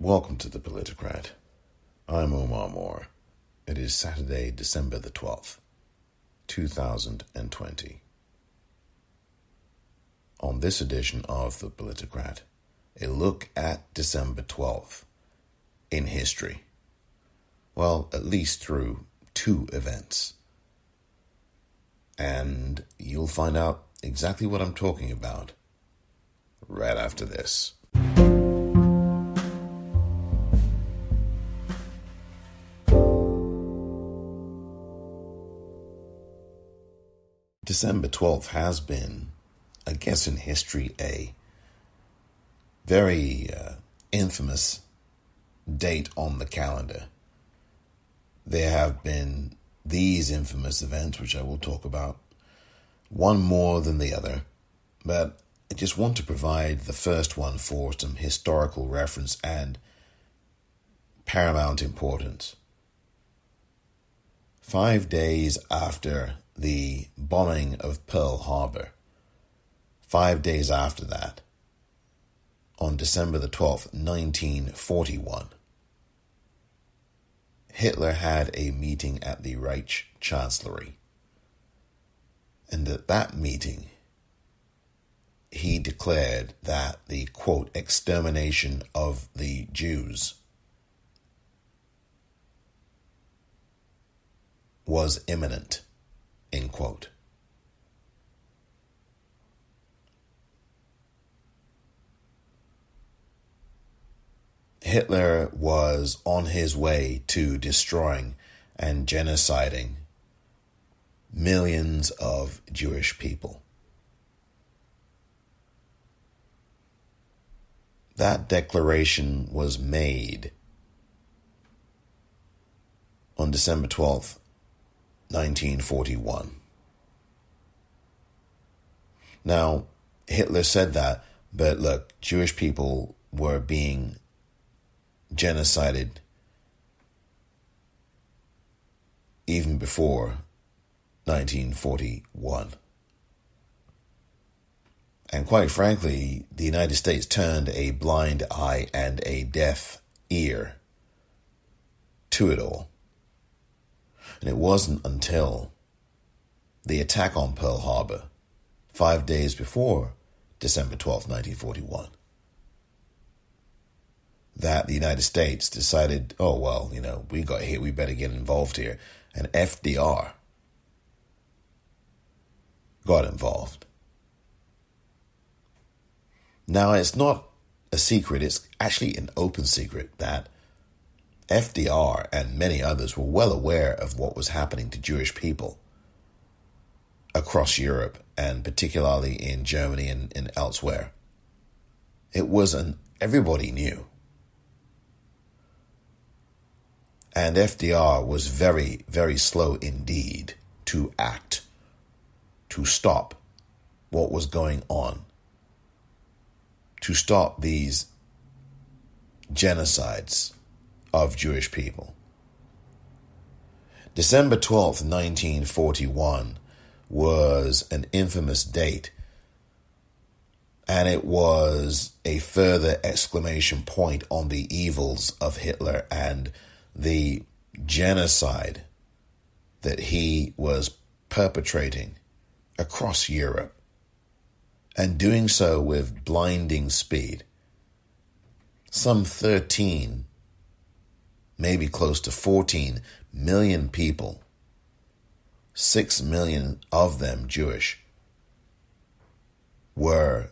Welcome to the Politicrat. I'm Omar Moore. It is Saturday, December the 12th, 2020. On this edition of the Politicrat, a look at December 12th in history. Well, at least through two events. And you'll find out exactly what I'm talking about right after this. December 12th has been, I guess in history, a very infamous date on the calendar. There have been these infamous events, which I will talk about, one more than the other, but I just want to provide the first one for some historical reference and paramount importance. 5 days after the bombing of Pearl Harbor, 5 days after that, on December the 12th, 1941, Hitler had a meeting at the Reich Chancellery. And at that meeting, he declared that the, quote, extermination of the Jews was imminent, end quote. Hitler was on his way to destroying and genociding millions of Jewish people. That declaration was made on December 12th, 1941. Now, Hitler said that, but look, Jewish people were being genocided even before 1941. And quite frankly, the United States turned a blind eye and a deaf ear to it all. And it wasn't until the attack on Pearl Harbor, 5 days before December 12th, 1941, that the United States decided, oh, well, we got hit, we better get involved here. And FDR got involved. Now, it's not a secret, it's actually an open secret that FDR and many others were well aware of what was happening to Jewish people across Europe and particularly in Germany and elsewhere. It was everybody knew. And FDR was very, very slow indeed to act, to stop what was going on, to stop these genocides of Jewish people. December 12th, 1941 was an infamous date, and it was a further exclamation point on the evils of Hitler and the genocide that he was perpetrating across Europe, and doing so with blinding speed. Some 13, maybe close to 14 million people, 6 million of them Jewish, were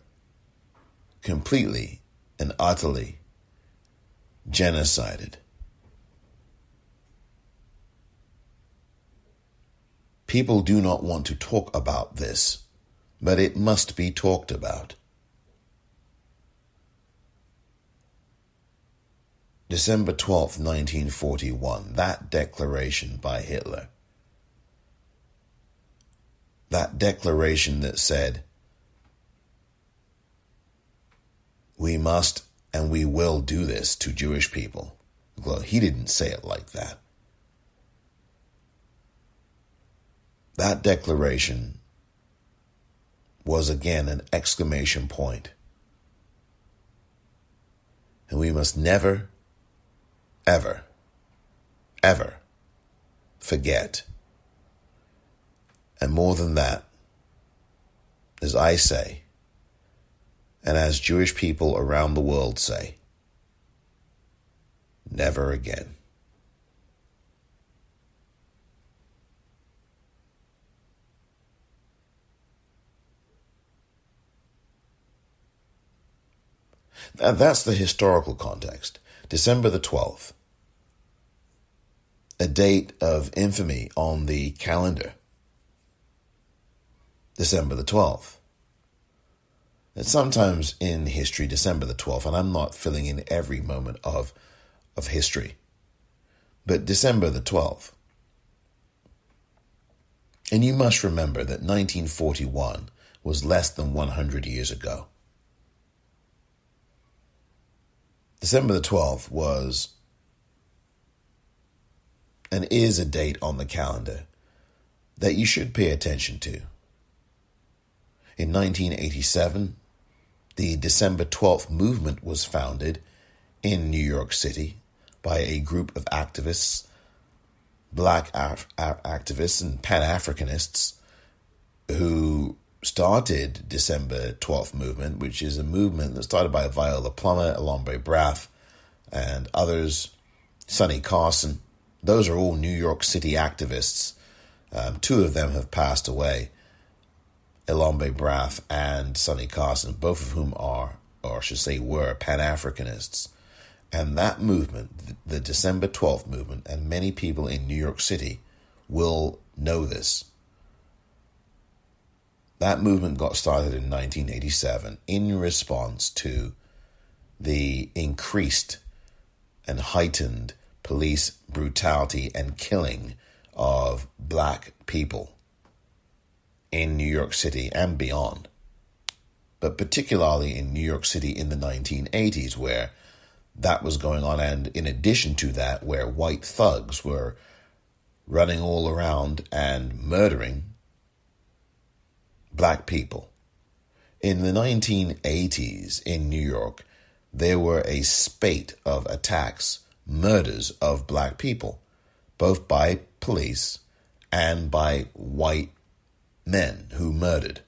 completely and utterly genocided. People do not want to talk about this, but it must be talked about. December 12th, 1941, that declaration by Hitler. That declaration that said, we must and we will do this to Jewish people. Well, he didn't say it like that. That declaration was again an exclamation point. And we must never, ever, ever forget. And more than that, as I say, and as Jewish people around the world say, never again. Now, that's the historical context. December the 12th, a date of infamy on the calendar. December the 12th. And sometimes in history, December the 12th, and I'm not filling in every moment of history, but December the 12th. And you must remember that 1941 was less than 100 years ago. December the 12th was and is a date on the calendar that you should pay attention to. In 1987, the December 12th movement was founded in New York City by a group of activists, black activists and Pan-Africanists who started December 12th movement, which is a movement that started by Viola Plummer, Alombre Brath, and others, Sonny Carson. Those are all New York City activists. Two of them have passed away, Alombre Brath and Sonny Carson, both of whom are, or I should say were, Pan-Africanists. And that movement, the December 12th movement, and many people in New York City will know this. That movement got started in 1987 in response to the increased and heightened police brutality and killing of black people in New York City and beyond, but particularly in New York City in the 1980s, where that was going on, and in addition to that, where white thugs were running all around and murdering black people. In the 1980s in New York, there were a spate of attacks, murders of black people, both by police and by white men who murdered.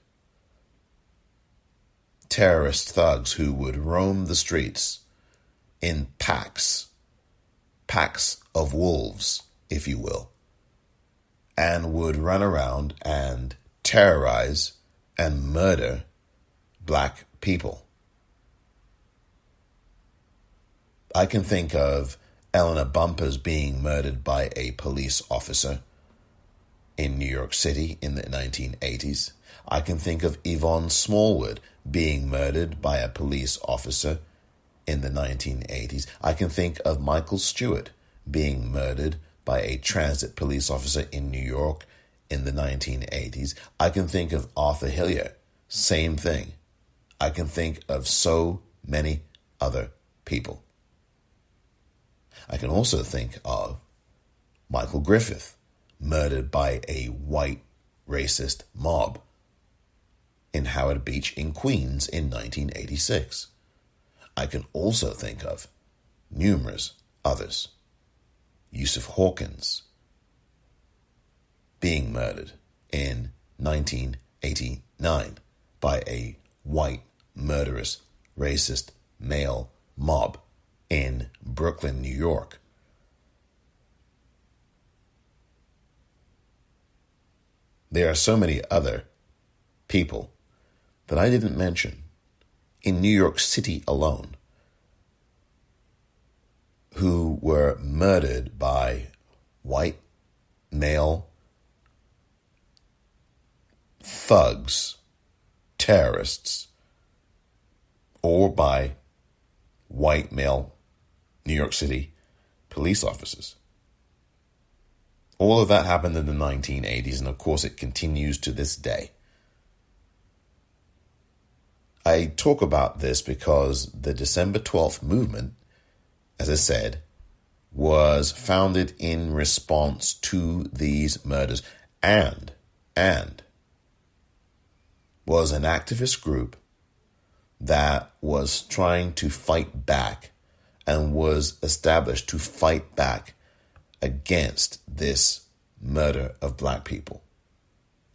Terrorist thugs who would roam the streets in packs of wolves, if you will, and would run around and terrorize and murder black people. I can think of Eleanor Bumpurs being murdered by a police officer in New York City in the 1980s. I can think of Yvonne Smallwood being murdered by a police officer in the 1980s. I can think of Michael Stewart being murdered by a transit police officer in New York in the 1980s. I can think of Arthur Hillier, same thing. I can think of so many other people. I can also think of Michael Griffith, murdered by a white racist mob in Howard Beach in Queens in 1986. I can also think of numerous others. Yusuf Hawkins being murdered in 1989 by a white, murderous, racist male mob in Brooklyn, New York. There are so many other people that I didn't mention in New York City alone who were murdered by white male thugs, terrorists, or by white male New York City police officers. All of that happened in the 1980s, and of course it continues to this day. I talk about this because the December 12th movement, as I said, was founded in response to these murders and was an activist group that was trying to fight back and was established to fight back against this murder of black people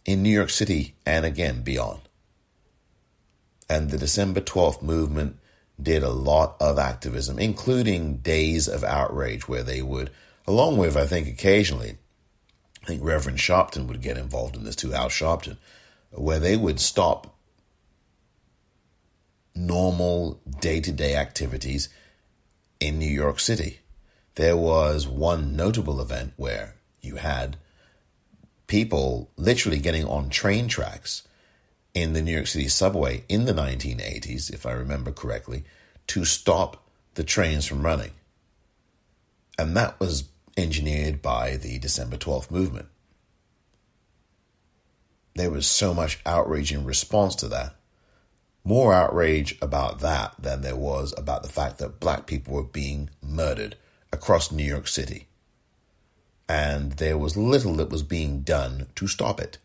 in New York City and again beyond. And the December 12th movement did a lot of activism, including days of outrage where they would, along with, I think occasionally, I think Reverend Sharpton would get involved in this too, Al Sharpton, where they would stop normal day-to-day activities in New York City. There was one notable event where you had people literally getting on train tracks in the New York City subway in the 1980s, if I remember correctly, to stop the trains from running. And that was engineered by the December 12th movement. There was so much outrage in response to that. More outrage about that than there was about the fact that black people were being murdered across New York City. And there was little that was being done to stop it.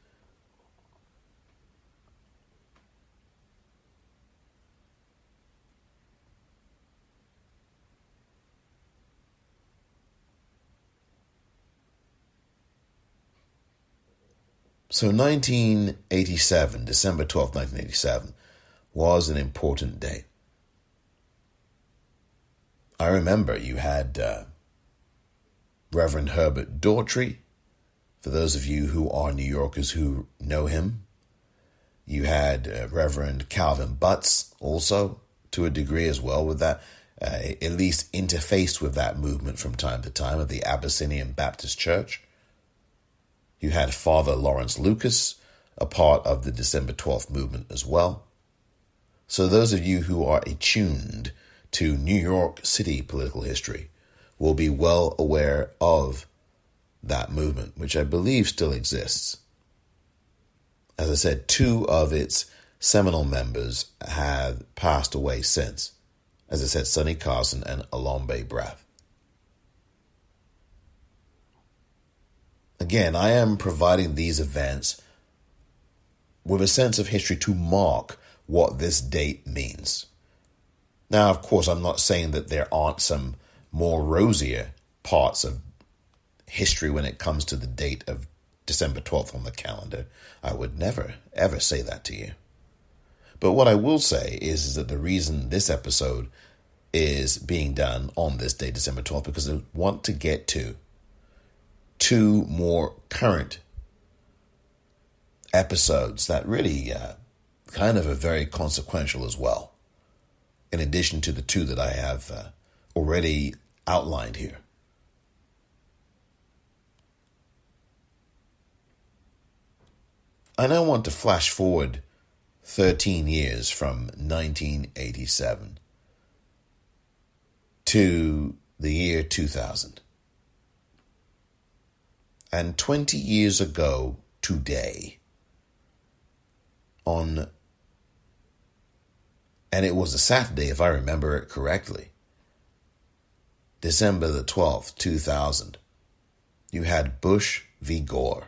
So 1987, December 12th, 1987, was an important day. I remember you had Reverend Herbert Daughtry, for those of you who are New Yorkers who know him. You had Reverend Calvin Butts also, to a degree as well, with that, at least interfaced with that movement from time to time of the Abyssinian Baptist Church. You had Father Lawrence Lucas, a part of the December 12th movement as well. So those of you who are attuned to New York City political history will be well aware of that movement, which I believe still exists. As I said, two of its seminal members have passed away since. As I said, Sonny Carson and Alombe Brath. Again, I am providing these events with a sense of history to mark what this date means. Now, of course, I'm not saying that there aren't some more rosier parts of history when it comes to the date of December 12th on the calendar. I would never, ever say that to you. But what I will say is that the reason this episode is being done on this day, December 12th, because I want to get to two more current episodes that really kind of are very consequential as well, in addition to the two that I have already outlined here. I now want to flash forward 13 years from 1987 to the year 2000. And 20 years ago today, and it was a Saturday if I remember it correctly, December the 12th, 2000, you had Bush v. Gore.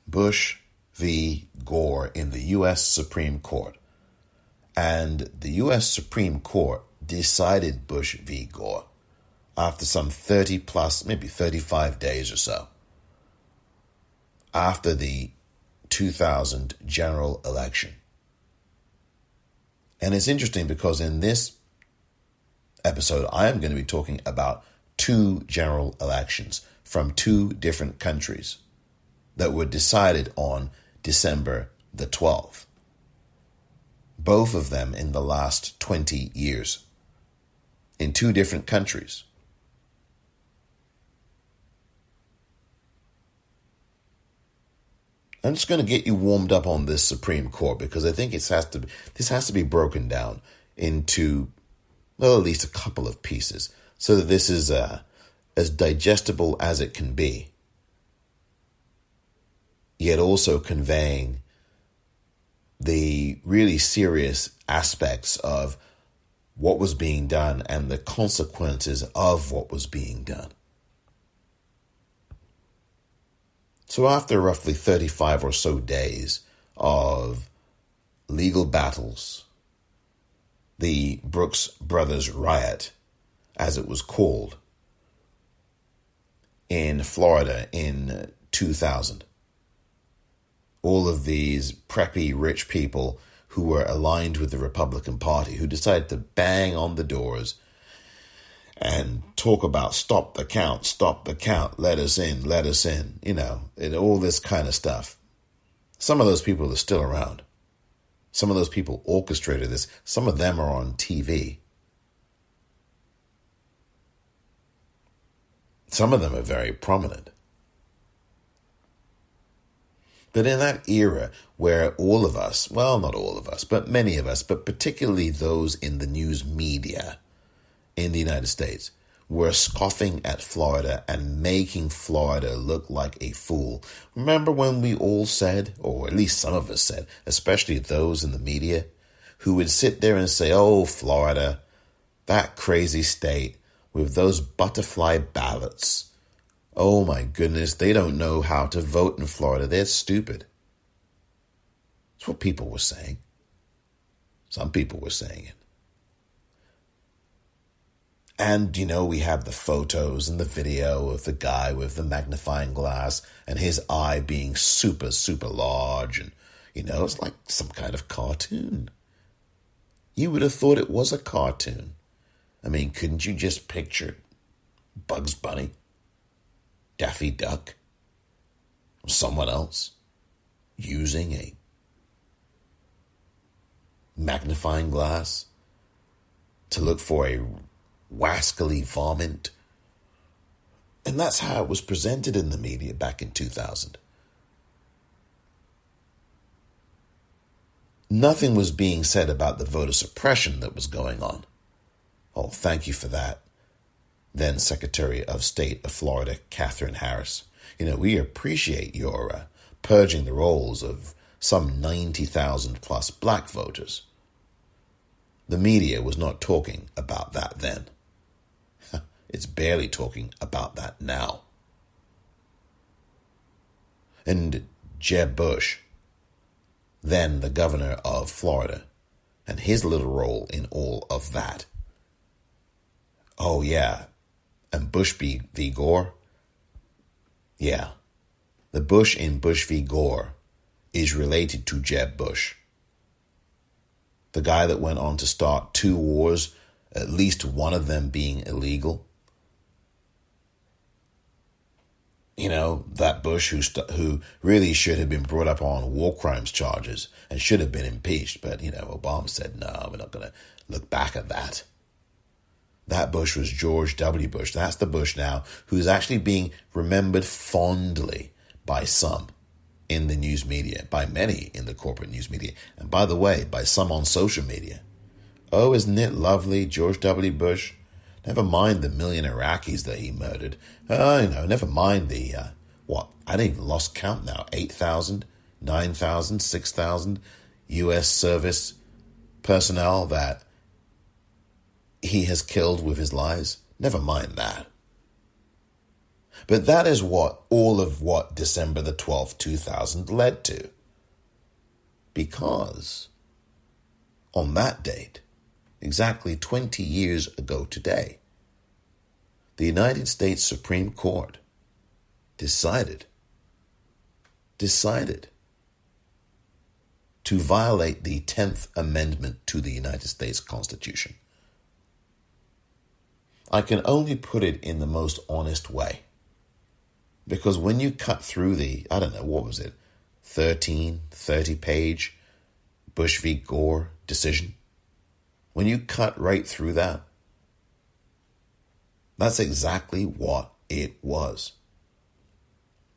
Bush v. Gore in the U.S. Supreme Court. And the U.S. Supreme Court decided Bush v. Gore after some 30 plus, maybe 35 days or so, after the 2000 general election. And it's interesting because in this episode, I am going to be talking about two general elections from two different countries that were decided on December the 12th. Both of them in the last 20 years in two different countries. I'm just going to get you warmed up on this Supreme Court because I think this has to be broken down into, well, at least a couple of pieces so that this is as digestible as it can be, yet also conveying the really serious aspects of what was being done and the consequences of what was being done. So after roughly 35 or so days of legal battles, the Brooks Brothers riot, as it was called, in Florida in 2000. All of these preppy rich people who were aligned with the Republican Party, who decided to bang on the doors and talk about stop the count, let us in, and all this kind of stuff. Some of those people are still around. Some of those people orchestrated this. Some of them are on TV. Some of them are very prominent. But in that era where all of us, well, not all of us, but many of us, but particularly those in the news media in the United States, were scoffing at Florida and making Florida look like a fool. Remember when we all said, or at least some of us said, especially those in the media, who would sit there and say, oh, Florida, that crazy state with those butterfly ballots. Oh my goodness, they don't know how to vote in Florida. They're stupid. That's what people were saying. Some people were saying it. And, we have the photos and the video of the guy with the magnifying glass and his eye being super, super large. And, it's like some kind of cartoon. You would have thought it was a cartoon. I mean, couldn't you just picture Bugs Bunny, Daffy Duck, or someone else using a magnifying glass to look for a wascally vomit? And that's how it was presented in the media back in 2000. Nothing was being said about the voter suppression that was going on. Oh, thank you for that. Then Secretary of State of Florida, Katherine Harris. We appreciate your purging the rolls of some 90,000 plus black voters. The media was not talking about that then. It's barely talking about that now. And Jeb Bush, then the governor of Florida, and his little role in all of that. Oh, yeah. And Bush v. Gore? Yeah. The Bush in Bush v. Gore is related to Jeb Bush. The guy that went on to start 2 wars, at least one of them being illegal. That Bush who really should have been brought up on war crimes charges and should have been impeached. But, Obama said, no, we're not going to look back at that. That Bush was George W. Bush. That's the Bush now who's actually being remembered fondly by some in the news media, by many in the corporate news media, and by the way, by some on social media. Oh, isn't it lovely, George W. Bush? Never mind the million Iraqis that he murdered. Never mind the, I don't even lost count now, 8,000, 9,000, 6,000 U.S. service personnel that he has killed with his lies. Never mind that. But that is all of what December the 12th, 2000 led to. Because on that date, exactly 20 years ago today, the United States Supreme Court decided to violate the 10th Amendment to the United States Constitution. I can only put it in the most honest way. Because when you cut through the, 30-page Bush v. Gore decision, when you cut right through that, that's exactly what it was.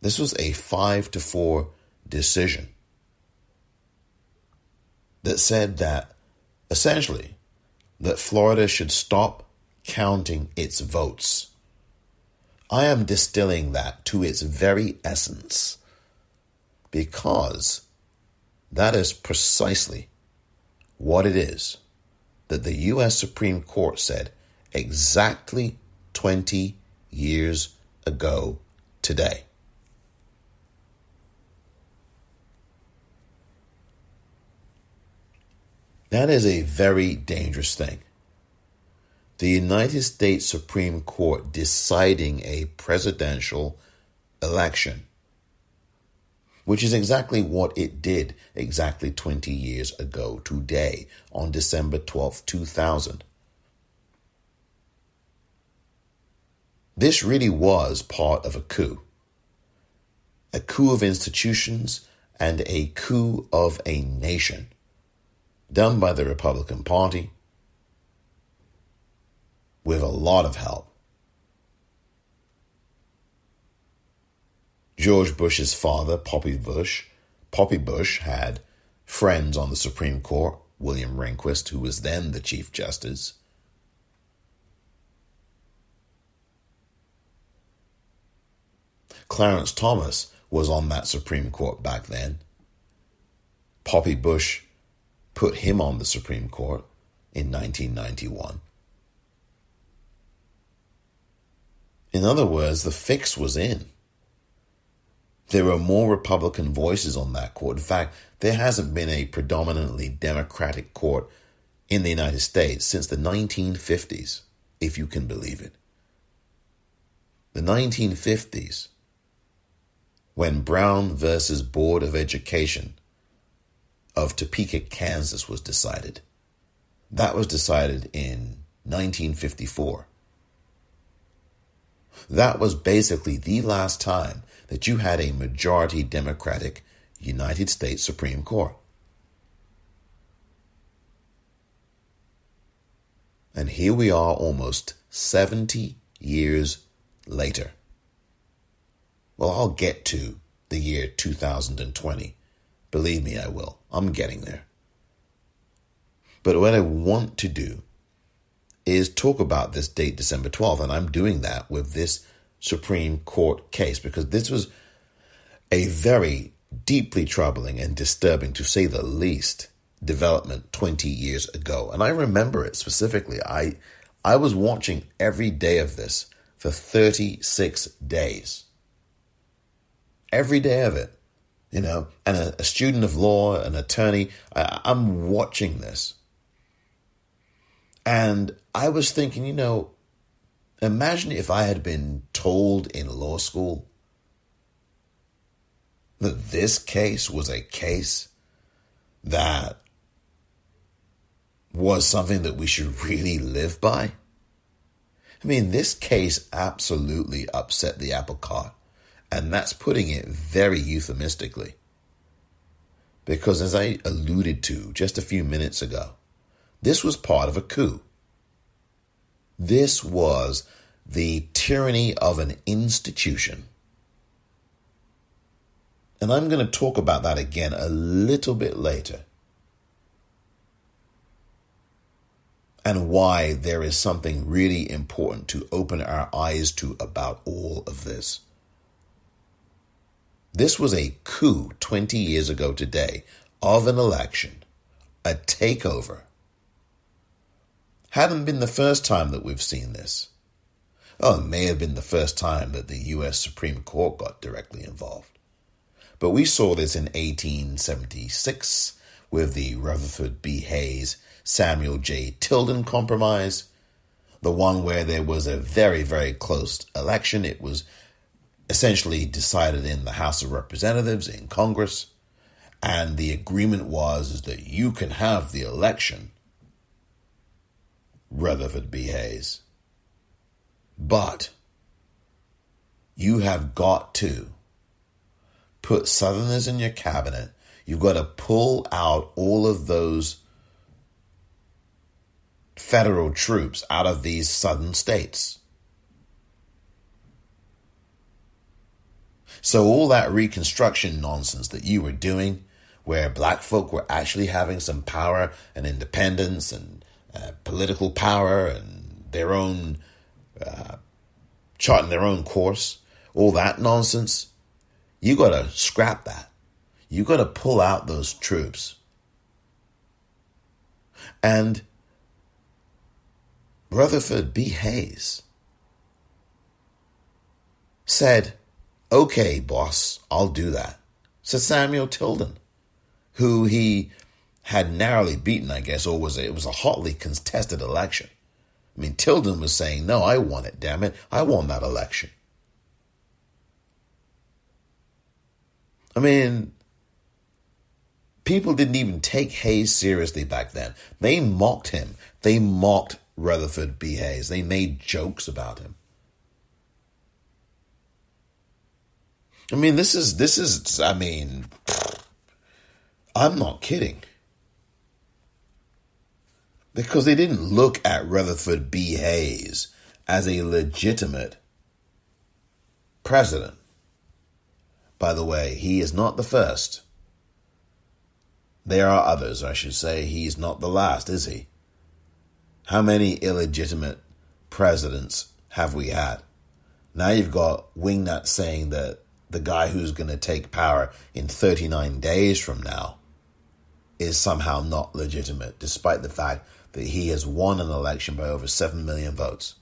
This was a 5-4 decision that said that, essentially, that Florida should stop counting its votes. I am distilling that to its very essence because that is precisely what it is that the U.S. Supreme Court said exactly 20 years ago today. That is a very dangerous thing. The United States Supreme Court deciding a presidential election, which is exactly what it did exactly 20 years ago today on December 12th, 2000. This really was part of a coup of institutions and a coup of a nation done by the Republican Party with a lot of help. George Bush's father, Poppy Bush, had friends on the Supreme Court, William Rehnquist, who was then the Chief Justice. Clarence Thomas was on that Supreme Court back then. Poppy Bush put him on the Supreme Court in 1991. In other words, the fix was in. There were more Republican voices on that court. In fact, there hasn't been a predominantly Democratic court in the United States since the 1950s, if you can believe it. The 1950s, when Brown versus Board of Education of Topeka, Kansas was decided. That was decided in 1954. That was basically the last time that you had a majority Democratic United States Supreme Court. And here we are almost 70 years later. Well, I'll get to the year 2020. Believe me, I will. I'm getting there. But what I want to do is talk about this date, December 12th, and I'm doing that with this Supreme Court case because this was a very deeply troubling and disturbing, to say the least, development 20 years ago. And I remember it specifically. I was watching every day of this for 36 days. Every day of it, and a student of law, an attorney, I'm watching this. And I was thinking, imagine if I had been told in law school that this case was a case that was something that we should really live by. I mean, this case absolutely upset the apple cart. And that's putting it very euphemistically. Because as I alluded to just a few minutes ago, this was part of a coup. This was the tyranny of an institution. And I'm going to talk about that again a little bit later. And why there is something really important to open our eyes to about all of this. This was a coup 20 years ago today of an election, a takeover. Hadn't been the first time that we've seen this. Oh, it may have been the first time that the U.S. Supreme Court got directly involved. But we saw this in 1876 with the Rutherford B. Hayes, Samuel J. Tilden compromise, the one where there was a very, very close election. It was essentially decided in the House of Representatives in Congress, and the agreement was that you can have the election, Rutherford B. Hayes, but you have got to put Southerners in your cabinet. You've got to pull out all of those federal troops out of these southern states. So all that Reconstruction nonsense that you were doing, where black folk were actually having some power and independence and political power and their own charting their own course, all that nonsense, you got to scrap that. You got to pull out those troops. And Rutherford B. Hayes said, okay, boss, I'll do that. So Samuel Tilden, who he had narrowly beaten, I guess, or it was a hotly contested election. I mean, Tilden was saying, no, I won it, damn it. I won that election. I mean, people didn't even take Hayes seriously back then. They mocked him. They mocked Rutherford B. Hayes. They made jokes about him. I mean, this is, I mean, I'm not kidding. Because they didn't look at Rutherford B. Hayes as a legitimate president. By the way, he is not the first. There are others, I should say. He's not the last, is he? How many illegitimate presidents have we had? Now you've got Wingnut saying that the guy who's going to take power in 39 days from now is somehow not legitimate, despite the fact that he has won an election by over 7 million votes.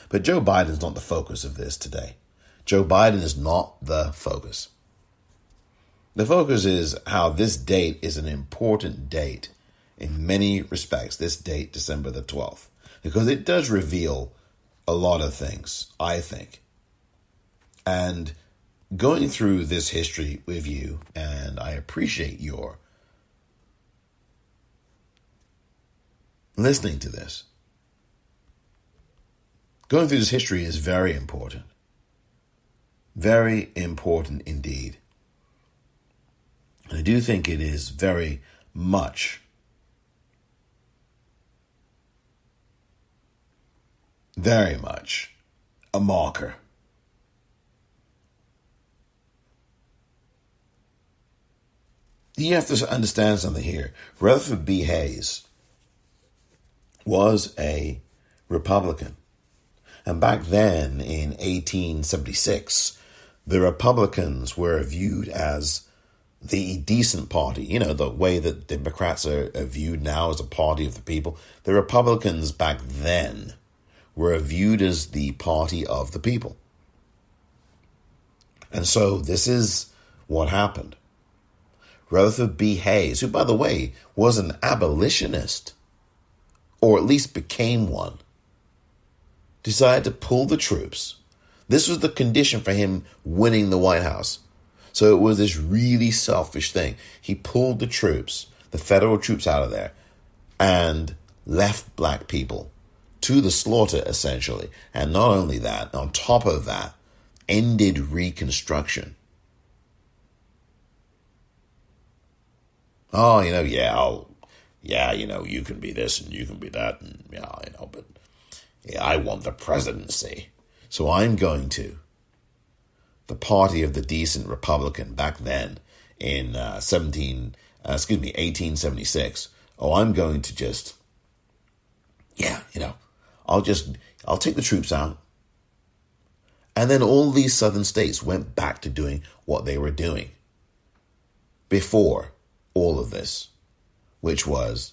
But Joe Biden's not the focus of this today. Joe Biden is not the focus. The focus is how this date is an important date in many respects, this date, December the 12th, because it does reveal a lot of things, I think. And going through this history with you, and I appreciate your listening to this. Going through this history is very important. Very important indeed. And I do think it is very much a marker. You have to understand something here. Rutherford B. Hayes was a Republican. And back then, in 1876, the Republicans were viewed as the decent party. You know, the way that Democrats are viewed now as a party of the people. The Republicans back then were viewed as the party of the people. And so this is what happened. Rutherford B. Hayes, who, by the way, was an abolitionist, or at least became one, decided to pull the troops. This was the condition for him winning the White House. So it was this really selfish thing. He pulled the troops, the federal troops, out of there and left black people to the slaughter, essentially. And not only that, on top of that, ended Reconstruction. Oh, you can be this and you can be that, and but I want the presidency. So I'm going to. The party of the decent Republican back then in 1876. Oh, I'm going to just, I'll take the troops out. And then all these southern states went back to doing what they were doing before all of this, which was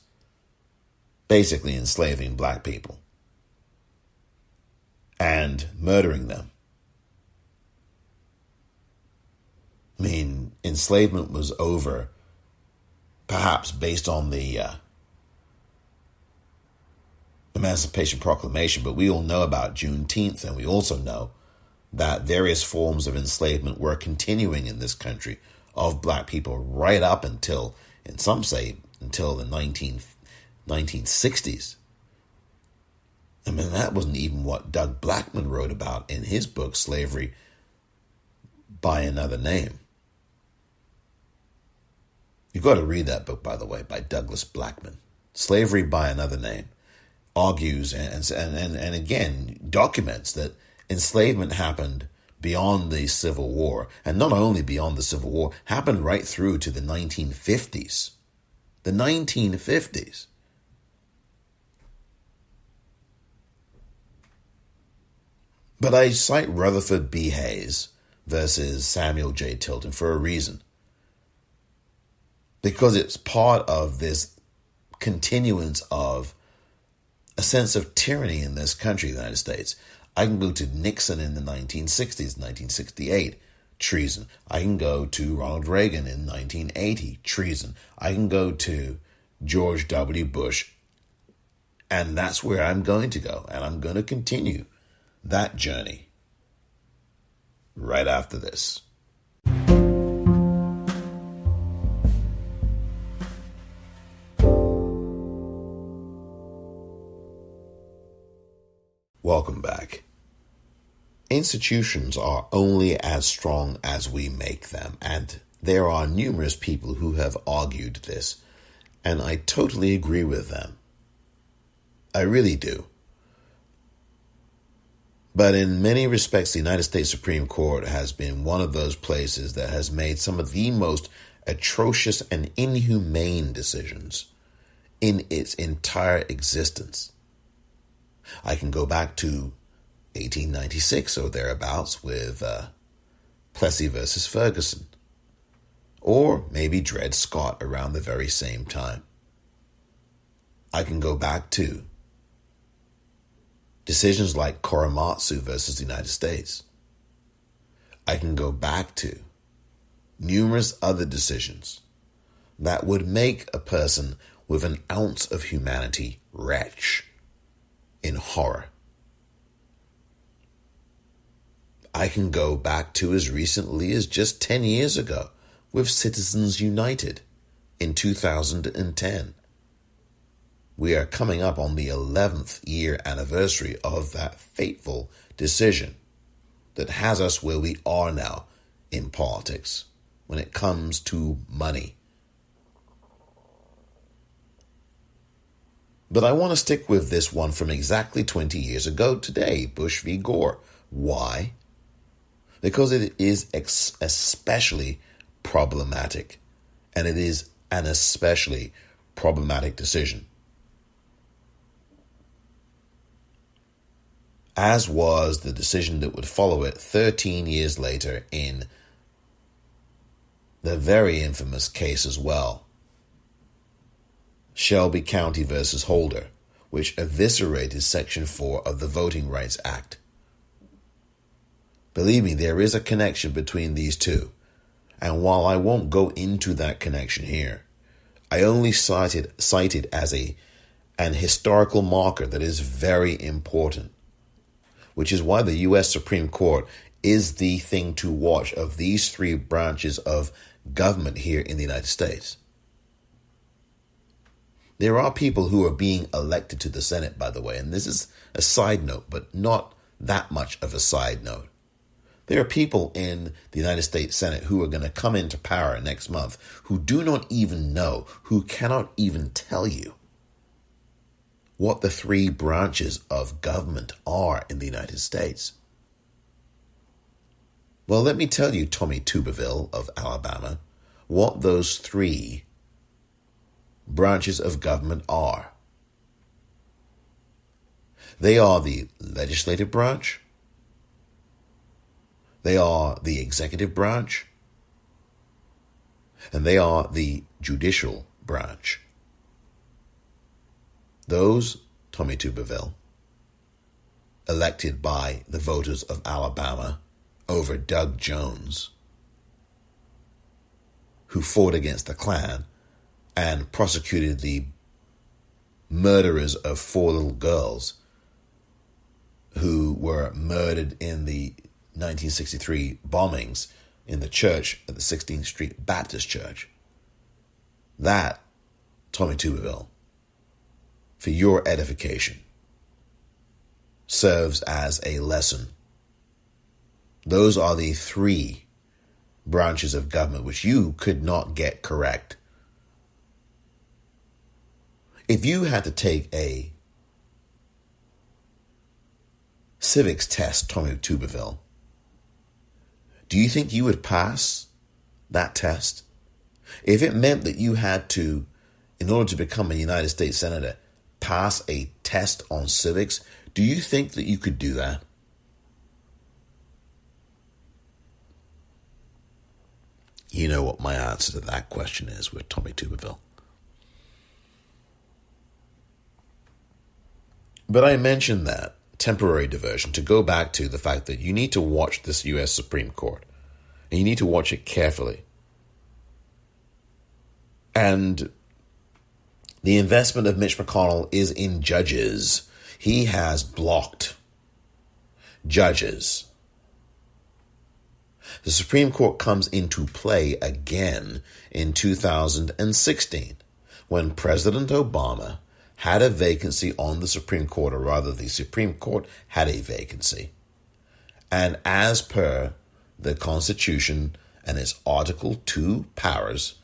basically enslaving black people and murdering them. I mean, enslavement was over, perhaps based on the Emancipation Proclamation, but we all know about Juneteenth, and we also know that various forms of enslavement were continuing in this country of black people right up until, and some say, until the 1960s. I mean, that wasn't even what Doug Blackman wrote about in his book, Slavery by Another Name. You've got to read that book, by the way, by Douglas Blackman. Slavery by Another Name argues and again documents that enslavement happened beyond the Civil War, and not only beyond the Civil War, happened right through to the 1950s. The 1950s. But I cite Rutherford B. Hayes versus Samuel J. Tilden for a reason. Because it's part of this continuance of a sense of tyranny in this country, the United States. I can go to Nixon in the 1960s, 1968, treason. I can go to Ronald Reagan in 1980, treason. I can go to George W. Bush, and that's where I'm going to go, and I'm going to continue that journey right after this. Welcome back. Institutions are only as strong as we make them, and there are numerous people who have argued this, and I totally agree with them. I really do. But in many respects, the United States Supreme Court has been one of those places that has made some of the most atrocious and inhumane decisions in its entire existence. I can go back to 1896 or thereabouts with Plessy versus Ferguson, or maybe Dred Scott around the very same time. I can go back to decisions like Korematsu versus the United States. I can go back to numerous other decisions that would make a person with an ounce of humanity retch in horror. I can go back to as recently as just 10 years ago with Citizens United in 2010. We are coming up on the 11th year anniversary of that fateful decision that has us where we are now in politics when it comes to money. But I want to stick with this one from exactly 20 years ago today, Bush v. Gore. Why? Because it is especially problematic, and it is an especially problematic decision. As was the decision that would follow it 13 years later in the very infamous case as well, Shelby County versus Holder, which eviscerated Section 4 of the Voting Rights Act. Believe me, there is a connection between these two. And while I won't go into that connection here, I only cite it as an historical marker that is very important, which is why the U.S. Supreme Court is the thing to watch of these three branches of government here in the United States. There are people who are being elected to the Senate, by the way, and this is a side note, but not that much of a side note. There are people in the United States Senate who are going to come into power next month who do not even know, who cannot even tell you what the three branches of government are in the United States. Well, let me tell you, Tommy Tuberville of Alabama, what those three branches of government are. They are the legislative branch, they are the executive branch, and they are the judicial branch. Those, Tommy Tuberville, elected by the voters of Alabama over Doug Jones, who fought against the Klan and prosecuted the murderers of 4 little girls who were murdered in the 1963 bombings in the church at the 16th Street Baptist Church. That, Tommy Tuberville, for your edification, serves as a lesson. Those are the three branches of government which you could not get correct. If you had to take a civics test, Tommy Tuberville, do you think you would pass that test? If it meant that you had to, in order to become a United States Senator, pass a test on civics, do you think that you could do that? You know what my answer to that question is with Tommy Tuberville. But I mentioned that temporary diversion to go back to the fact that you need to watch this U.S. Supreme Court. And you need to watch it carefully. And the investment of Mitch McConnell is in judges. He has blocked judges. The Supreme Court comes into play again in 2016 when President Obama had a vacancy on the Supreme Court, or rather the Supreme Court had a vacancy. And as per the Constitution and its Article 2 powers,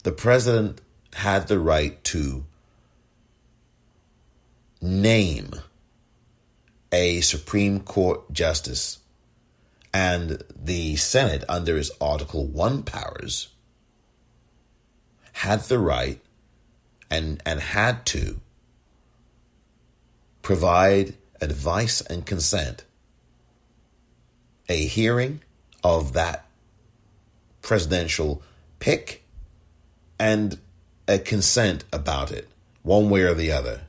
the president had the right to name a Supreme Court justice, and the Senate, under its Article 1 powers, had the right and had to provide advice and consent, a hearing of that presidential pick, and a consent about it, one way or the other.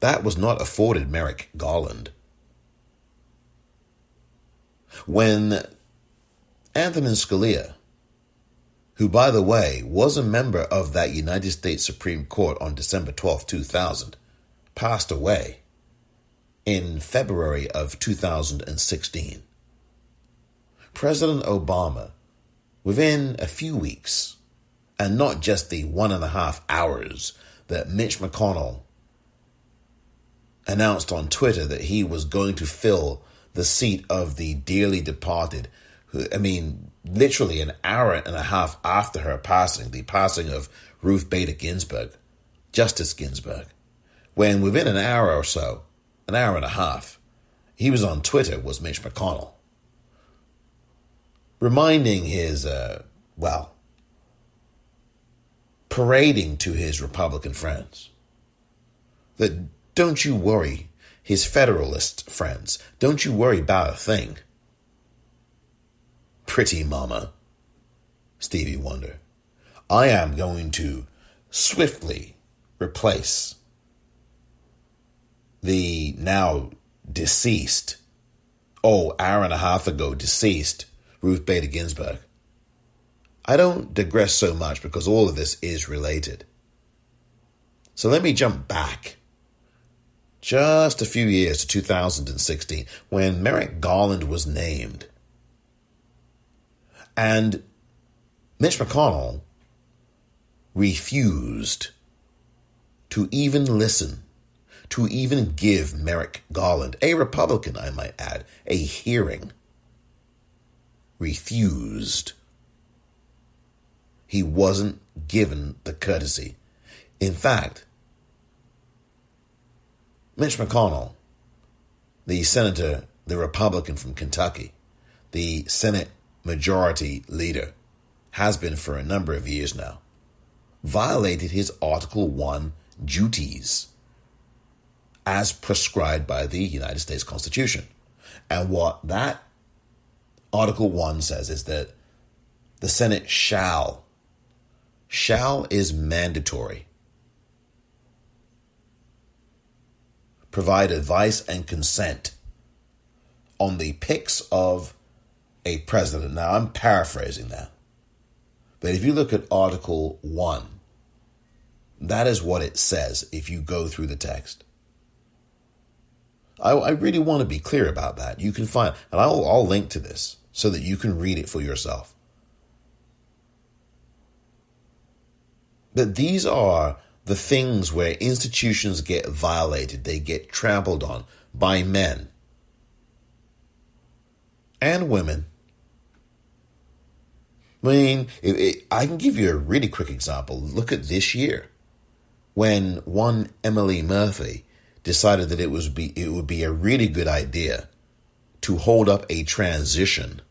That was not afforded Merrick Garland. When Antonin Scalia, who, by the way, was a member of that United States Supreme Court on December 12, 2000, passed away in February of 2016, President Obama, within a few weeks, and not just the 1.5 hours that Mitch McConnell announced on Twitter that he was going to fill the seat of the dearly departed, literally an hour and a half after her passing, the passing of Ruth Bader Ginsburg, Justice Ginsburg, when within an hour or so, an hour and a half, he was on Twitter, was Mitch McConnell, reminding his, parading to his Republican friends that don't you worry, his Federalist friends, don't you worry about a thing. Pretty mama, Stevie Wonder, I am going to swiftly replace the now deceased, hour and a half ago deceased, Ruth Bader Ginsburg. I don't digress so much because all of this is related. So let me jump back just a few years to 2016 when Merrick Garland was named. And Mitch McConnell refused to even listen, to even give Merrick Garland, a Republican, I might add, a hearing. Refused. He wasn't given the courtesy. In fact, Mitch McConnell, the senator, the Republican from Kentucky, the Senate Majority Leader, has been for a number of years now, violated his Article 1 duties as prescribed by the United States Constitution. And what that Article 1 says is that the Senate shall is mandatory, provide advice and consent on the picks of a president. Now, I'm paraphrasing that. But if you look at Article 1, that is what it says if you go through the text. I really want to be clear about that. You can find, and I'll link to this so that you can read it for yourself. But these are the things where institutions get violated, they get trampled on by men and women. I can give you a really quick example. Look at this year when one Emily Murphy decided that it would be a really good idea to hold up a transition.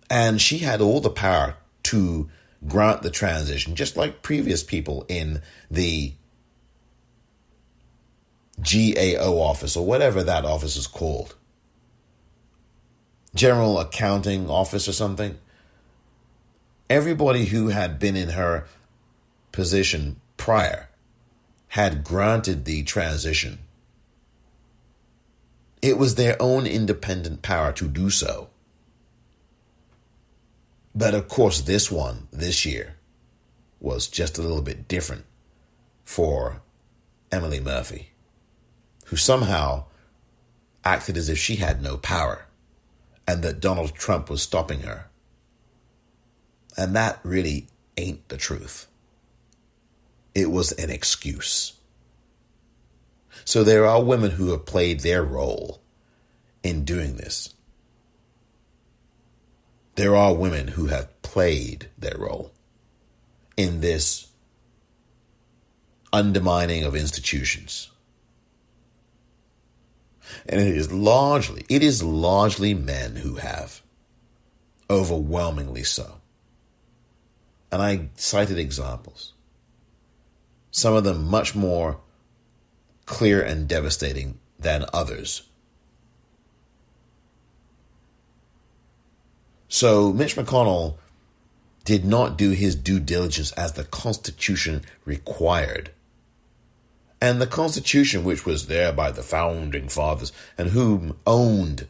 And she had all the power to grant the transition, just like previous people in the GAO office, or whatever that office is called. General Accounting Office or something. Everybody who had been in her position prior had granted the transition, it was their own independent power to do so. But of course, this year, was just a little bit different for Emily Murphy, who somehow acted as if she had no power and that Donald Trump was stopping her. And that really ain't the truth. It was an excuse. So there are women who have played their role in doing this. There are women who have played their role in this undermining of institutions. And it is largely men who have, overwhelmingly so. And I cited examples, some of them much more clear and devastating than others. So Mitch McConnell did not do his due diligence as the Constitution required. And the Constitution, which was there by the founding fathers and whom owned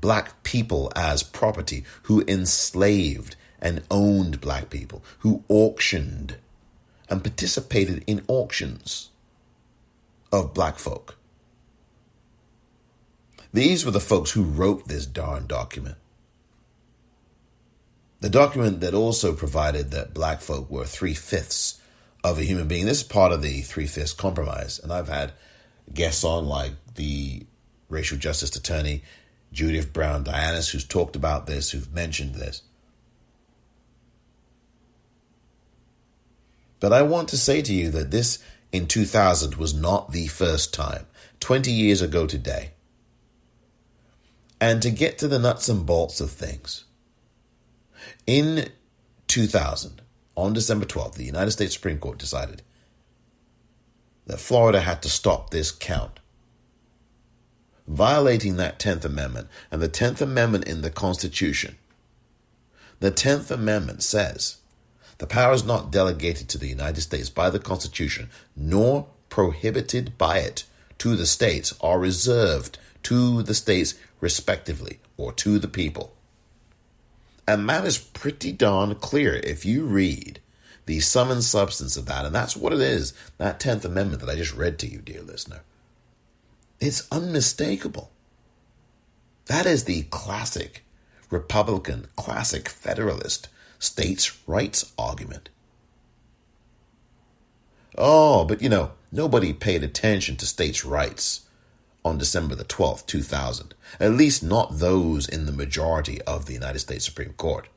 black people as property, who enslaved and owned black people, who auctioned and participated in auctions of black folk. These were the folks who wrote this darn document. The document that also provided that black folk were 3/5 of a human being. This is part of the 3/5 compromise. And I've had guests on like the racial justice attorney, Judith Brown Dianis, who's talked about this, who've mentioned this. But I want to say to you that this in 2000 was not the first time, 20 years ago today. And to get to the nuts and bolts of things, in 2000, on December 12th, the United States Supreme Court decided that Florida had to stop this count, violating that 10th Amendment. And the 10th Amendment in the Constitution, the 10th Amendment says, the power is not delegated to the United States by the Constitution, nor prohibited by it to the states, are reserved to the states respectively, or to the people. And that is pretty darn clear if you read the sum and substance of that. And that's what it is, that 10th Amendment that I just read to you, dear listener. It's unmistakable. That is the classic Republican, classic Federalist states' rights argument. Oh, but nobody paid attention to states' rights on December the 12th, 2000. At least not those in the majority of the United States Supreme Court.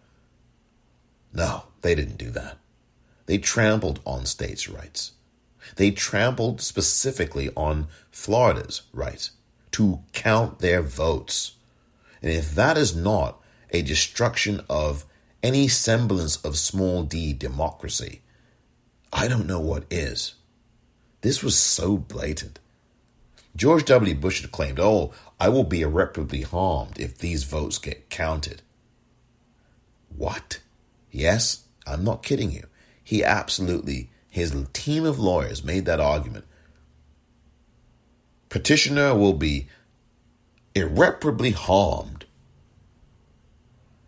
No, they didn't do that. They trampled on states' rights. They trampled specifically on Florida's rights to count their votes. And if that is not a destruction of any semblance of small d democracy, I don't know what is. This was so blatant. George W. Bush had claimed, I will be irreparably harmed if these votes get counted. What? Yes, I'm not kidding you. He absolutely, his team of lawyers made that argument. Petitioner will be irreparably harmed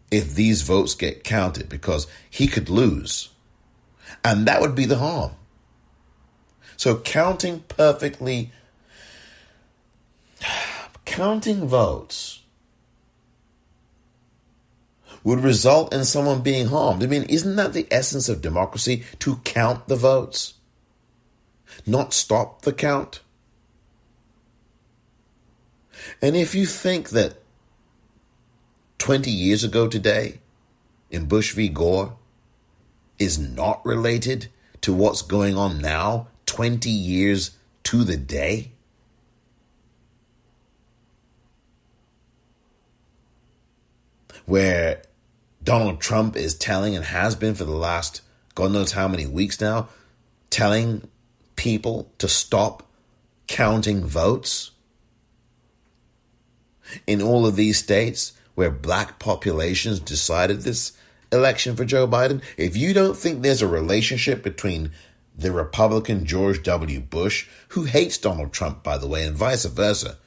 if these votes get counted because he could lose. And that would be the harm. So counting votes would result in someone being harmed. I mean, isn't that the essence of democracy? To count the votes, not stop the count? And if you think that 20 years ago today, in Bush v. Gore, is not related to what's going on now, 20 years to the day, where Donald Trump is telling, and has been for the last God knows how many weeks now, telling people to stop counting votes in all of these states where black populations decided this election for Joe Biden. If you don't think there's a relationship between the Republican George W. Bush, who hates Donald Trump, by the way, and vice versa,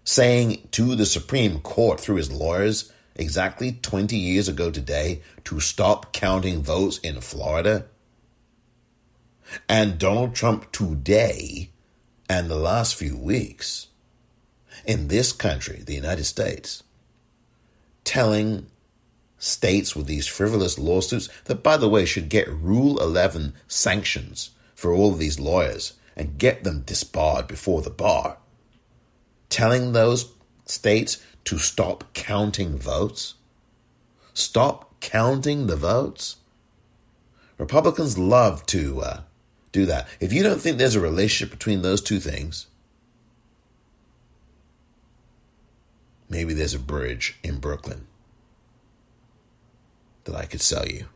saying to the Supreme Court through his lawyers exactly 20 years ago today to stop counting votes in Florida. And Donald Trump today and the last few weeks in this country, the United States, telling states with these frivolous lawsuits that, by the way, should get Rule 11 sanctions for all of these lawyers and get them disbarred before the bar, telling those states to stop counting votes. Stop counting the votes. Republicans love to do that. If you don't think there's a relationship between those two things, maybe there's a bridge in Brooklyn that I could sell you.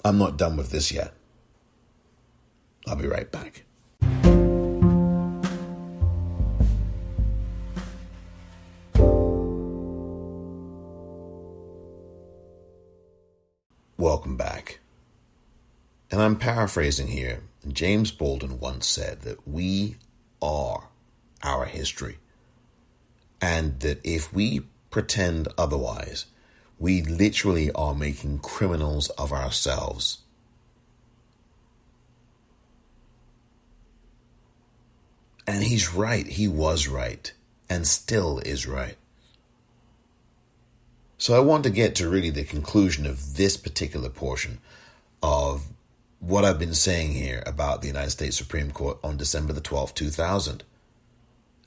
I'm not done with this yet. I'll be right back. Welcome back. And I'm paraphrasing here. James Baldwin once said that we are our history. And that if we pretend otherwise, we literally are making criminals of ourselves. And he's right. He was right. And still is right. So I want to get to really the conclusion of this particular portion of what I've been saying here about the United States Supreme Court on December the 12th, 2000.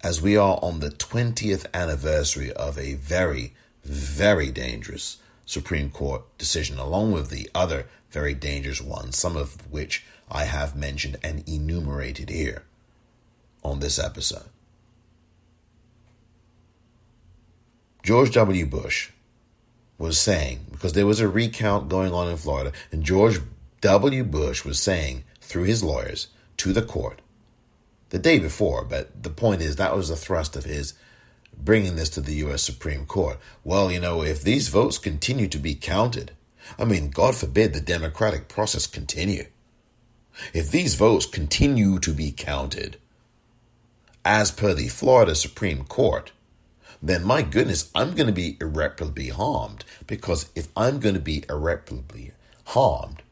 As we are on the 20th anniversary of a very, very dangerous Supreme Court decision, along with the other very dangerous ones, some of which I have mentioned and enumerated here on this episode. George W. Bush was saying, because there was a recount going on in Florida, and George W. Bush was saying through his lawyers to the court the day before, but the point is that was the thrust of his bringing this to the U.S. Supreme Court. Well, if these votes continue to be counted, God forbid the democratic process continue. If these votes continue to be counted as per the Florida Supreme Court, then my goodness, I'm going to be irreparably harmed. Because if I'm going to be irreparably harmed,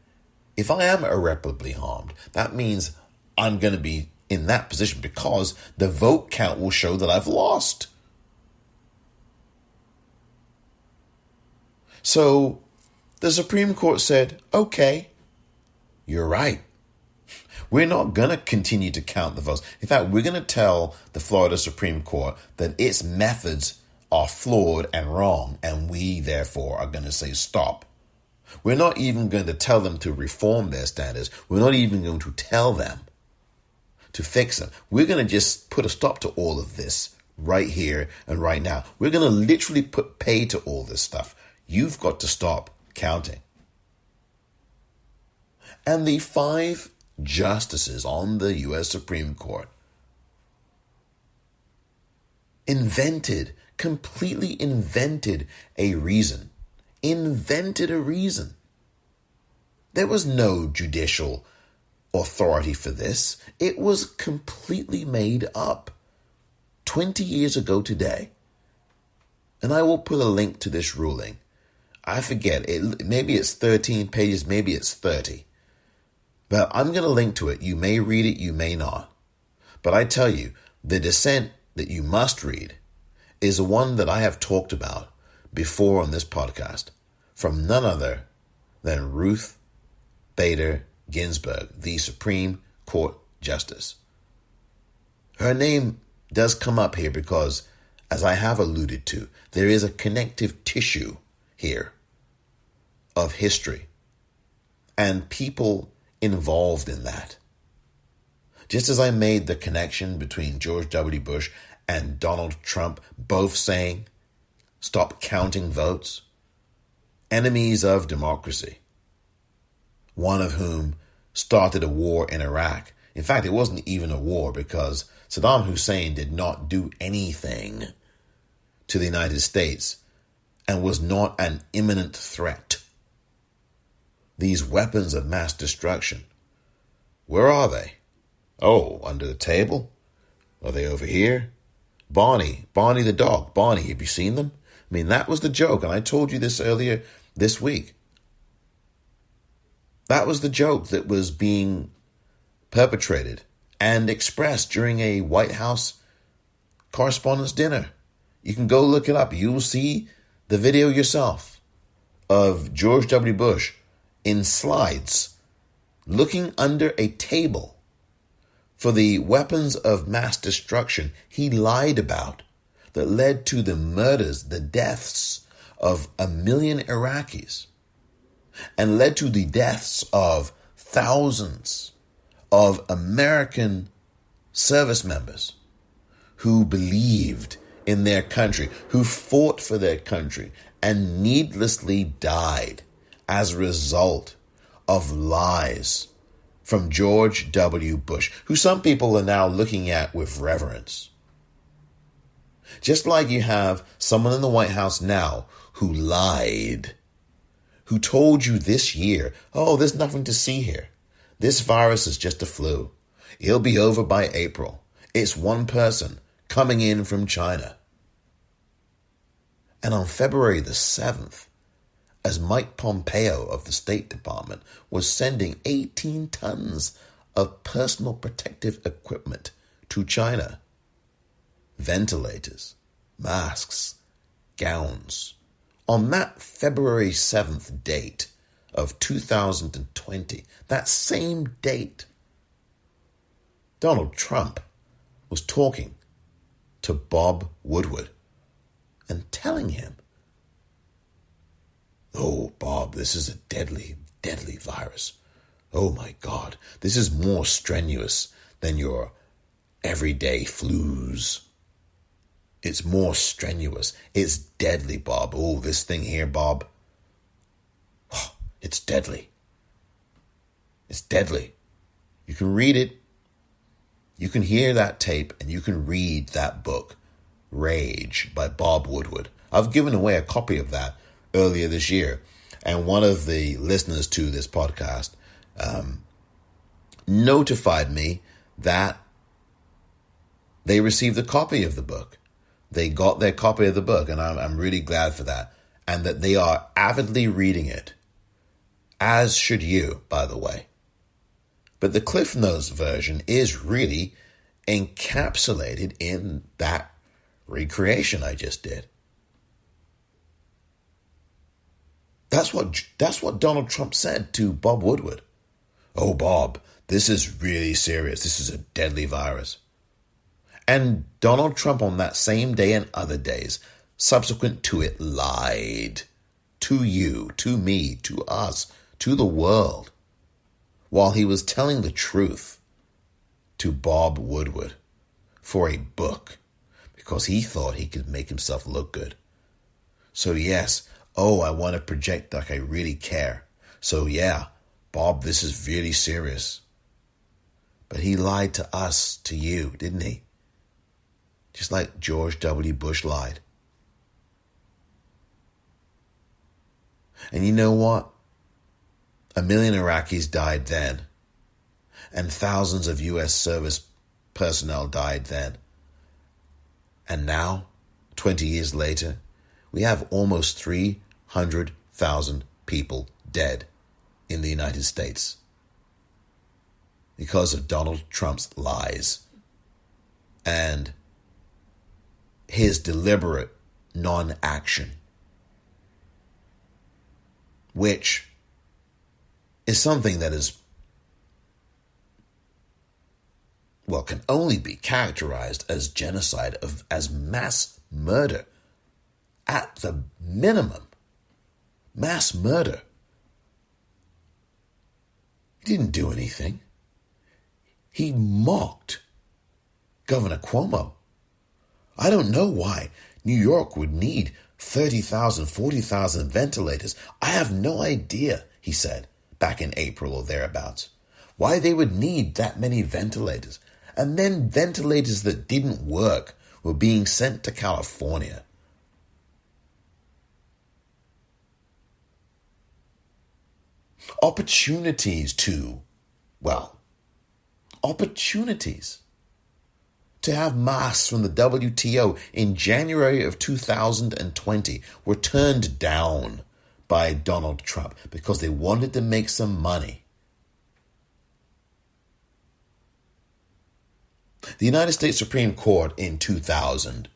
if I am irreparably harmed, that means I'm going to be in that position because the vote count will show that I've lost. So the Supreme Court said, okay, you're right. We're not going to continue to count the votes. In fact, we're going to tell the Florida Supreme Court that its methods are flawed and wrong, and we, therefore, are going to say stop. We're not even going to tell them to reform their standards. We're not even going to tell them to fix them. We're going to just put a stop to all of this right here and right now. We're going to literally put pay to all this stuff. You've got to stop counting. And the 5 justices on the U.S. Supreme Court completely invented a reason. Invented a reason. There was no judicial authority for this. It was completely made up 20 years ago today. And I will put a link to this ruling. I forget, maybe it's 13 pages, maybe it's 30. But I'm going to link to it. You may read it, you may not. But I tell you, the dissent that you must read is the one that I have talked about before on this podcast from none other than Ruth Bader Ginsburg, the Supreme Court Justice. Her name does come up here because, as I have alluded to, there is a connective tissue here of history and people involved in that. Just as I made the connection between George W. Bush and Donald Trump, both saying, stop counting votes, enemies of democracy, one of whom started a war in Iraq. In fact, it wasn't even a war because Saddam Hussein did not do anything to the United States and was not an imminent threat. these weapons of mass destruction. Where are they? Oh, under the table? Are they over here? Barney the dog. Barney, have you seen them? I mean, that was the joke, and I told you this earlier this week. That was the joke that was being perpetrated and expressed during a White House Correspondents' Dinner. You can go look it up. You will see the video yourself of George W. Bush in slides looking under a table for the weapons of mass destruction he lied about that led to the murders, the deaths of 1 million Iraqis and led to the deaths of thousands of American service members who believed in their country, who fought for their country and needlessly died as a result of lies from George W. Bush, who some people are now looking at with reverence. Just like you have someone in the White House now who lied, who told you this year, oh, there's nothing to see here. This virus is just a flu. It'll be over by April. It's one person coming in from China. And on February the 7th, as Mike Pompeo of the State Department was sending 18 tons of personal protective equipment to China, ventilators, masks, gowns, on that February 7th date of 2020, that same date, Donald Trump was talking to Bob Woodward and telling him, oh, Bob, this is a deadly, deadly virus. Oh, my God, this is more strenuous than your everyday flus. It's more strenuous. It's deadly, Bob. Oh, this thing here, Bob. Oh, it's deadly. It's deadly. You can read it. You can hear that tape and you can read that book, Rage by Bob Woodward. I've given away a copy of that earlier this year. And one of the listeners to this podcast notified me that they received a copy of the book. They got their copy of the book, and I'm really glad for that. And that they are avidly reading it, as should you, by the way. But the Cliff Notes version is really encapsulated in that recreation I just did. That's what Donald Trump said to Bob Woodward. Oh, Bob, this is really serious. This is a deadly virus. And Donald Trump on that same day and other days subsequent to it lied to you, to me, to us, to the world, while he was telling the truth to Bob Woodward for a book because he thought he could make himself look good. So yes, oh, I want to project like I really care. So yeah, Bob, this is really serious. But he lied to us, to you, didn't he? Just like George W. Bush lied. And you know what? 1 million Iraqis died then. And thousands of U.S. service personnel died then. And now, 20 years later, we have almost 300,000 people dead in the United States because of Donald Trump's lies and his deliberate non-action, which is something that is, well, can only be characterized as genocide, as mass murder. At the minimum, mass murder. He didn't do anything. He mocked Governor Cuomo. I don't know why New York would need 30,000, 40,000 ventilators. I have no idea, he said, back in April or thereabouts, why they would need that many ventilators. And then ventilators that didn't work were being sent to California. opportunities to have masks from the WTO in January of 2020 were turned down by Donald Trump because they wanted to make some money. The United States Supreme Court in 2000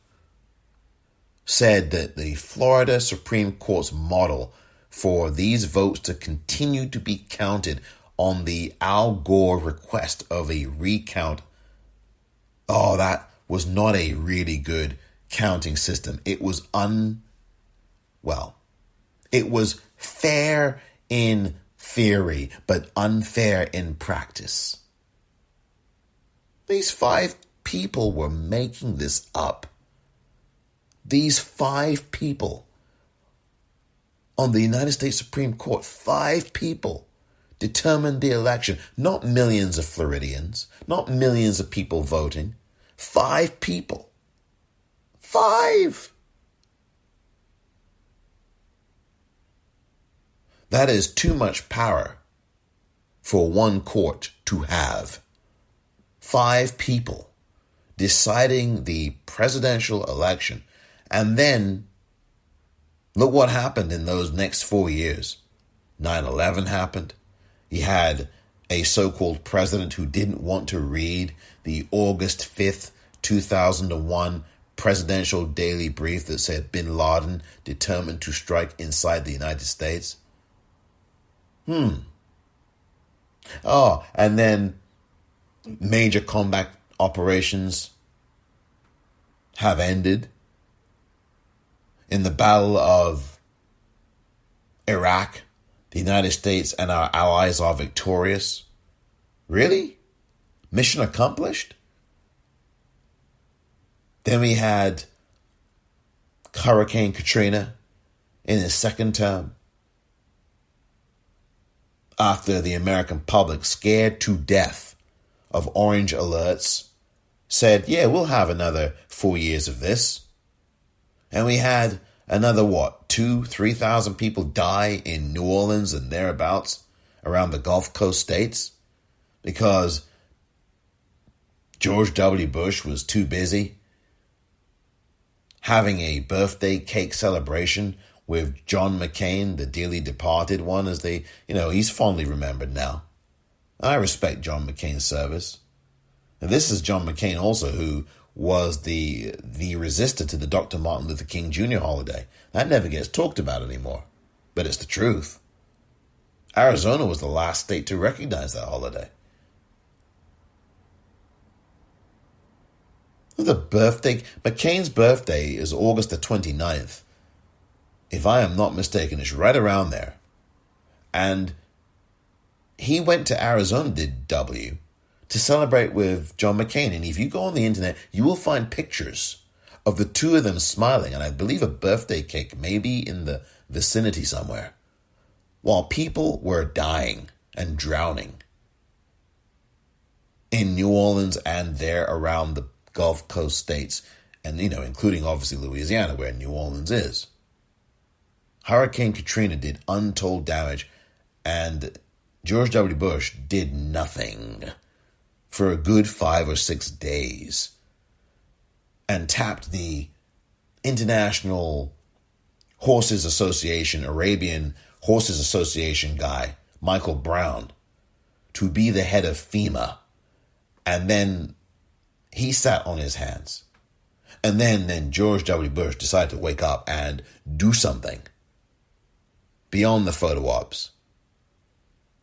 said that the Florida Supreme Court's model for these votes to continue to be counted on the Al Gore request of a recount, that was not a really good counting system. It was it was fair in theory, but unfair in practice. These 5 people were making this up. These 5 people on the United States Supreme Court, 5 people determined the election, not millions of Floridians, not millions of people voting. 5 people. 5! That is too much power for one court to have. 5 people deciding the presidential election. And then, look what happened in those next 4 years. 9/11 happened. You had a so-called president who didn't want to read the August 5th, 2001 presidential daily brief that said bin Laden determined to strike inside the United States. And then major combat operations have ended. In the Battle of Iraq, the United States and our allies are victorious. Really? Mission accomplished? Then we had Hurricane Katrina in his second term. After the American public, scared to death of orange alerts, said, yeah, we'll have another 4 years of this. And we had another, 2,000-3,000 people die in New Orleans and thereabouts around the Gulf Coast states because George W. Bush was too busy having a birthday cake celebration with John McCain, the dearly departed one, as he's fondly remembered now. I respect John McCain's service. And this is John McCain also who was the resistor to the Dr. Martin Luther King Jr. holiday. That never gets talked about anymore, but it's the truth. Arizona was the last state to recognize that holiday. McCain's birthday is August the 29th. If I am not mistaken, it's right around there. And he went to Arizona, did W, to celebrate with John McCain. And if you go on the internet, you will find pictures of the two of them smiling. And I believe a birthday cake may be in the vicinity somewhere, while people were dying and drowning in New Orleans and there around the Gulf Coast states, and including obviously Louisiana, where New Orleans is. Hurricane Katrina did untold damage, and George W. Bush did nothing for a good 5 or 6 days and tapped the International Horses Association, Arabian Horses Association guy, Michael Brown, to be the head of FEMA. And then he sat on his hands. And then George W. Bush decided to wake up and do something beyond the photo ops.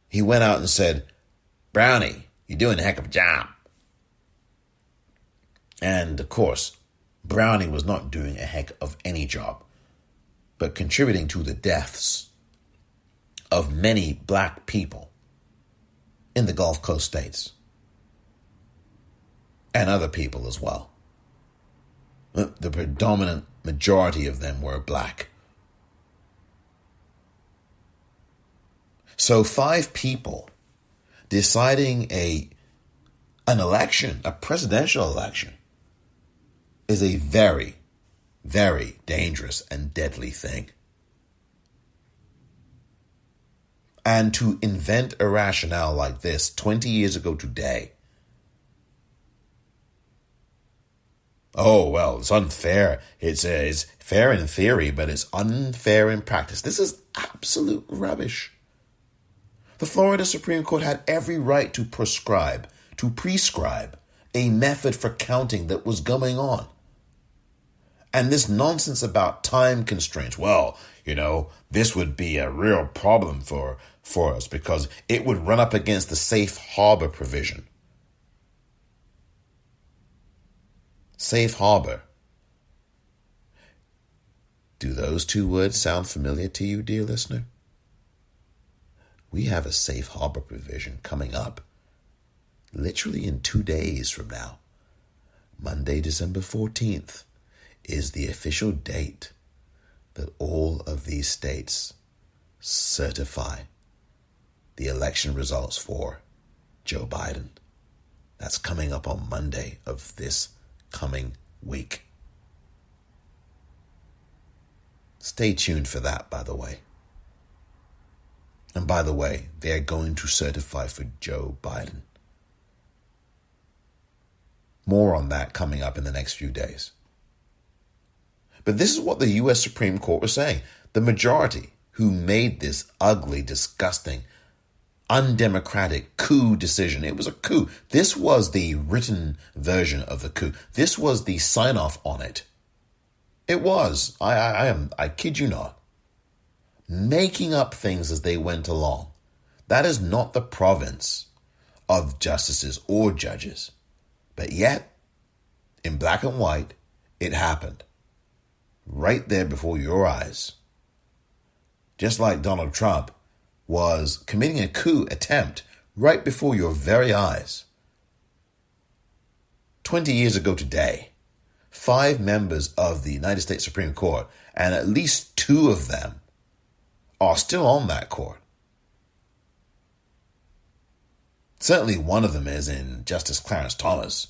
He went out and said, Brownie, you're doing a heck of a job. And of course, Brownie was not doing a heck of any job, but contributing to the deaths of many black people in the Gulf Coast states. And other people as well. The predominant majority of them were black. So 5 people deciding an election, a presidential election, is a very, very dangerous and deadly thing. And to invent a rationale like this 20 years ago today. Oh, well, it's unfair. It's fair in theory, but it's unfair in practice. This is absolute rubbish. The Florida Supreme Court had every right to prescribe a method for counting that was going on. And this nonsense about time constraints, well, this would be a real problem for us because it would run up against the safe harbor provision. Safe harbor. Do those two words sound familiar to you, dear listener? We have a safe harbor provision coming up literally in 2 days from now. Monday, December 14th is the official date that all of these states certify the election results for Joe Biden. That's coming up on Monday of this coming week. Stay tuned for that, by the way. And by the way, they're going to certify for Joe Biden. More on that coming up in the next few days. But this is what the U.S. Supreme Court was saying. The majority who made this ugly, disgusting, undemocratic coup decision. It was a coup. This was the written version of the coup. This was the sign-off on it. It was. I kid you not. Making up things as they went along. That is not the province of justices or judges. But yet, in black and white, it happened. Right there before your eyes. Just like Donald Trump was committing a coup attempt right before your very eyes. 20 years ago today, 5 members of the United States Supreme Court, and at least 2 of them are still on that court. Certainly one of them is in Justice Clarence Thomas.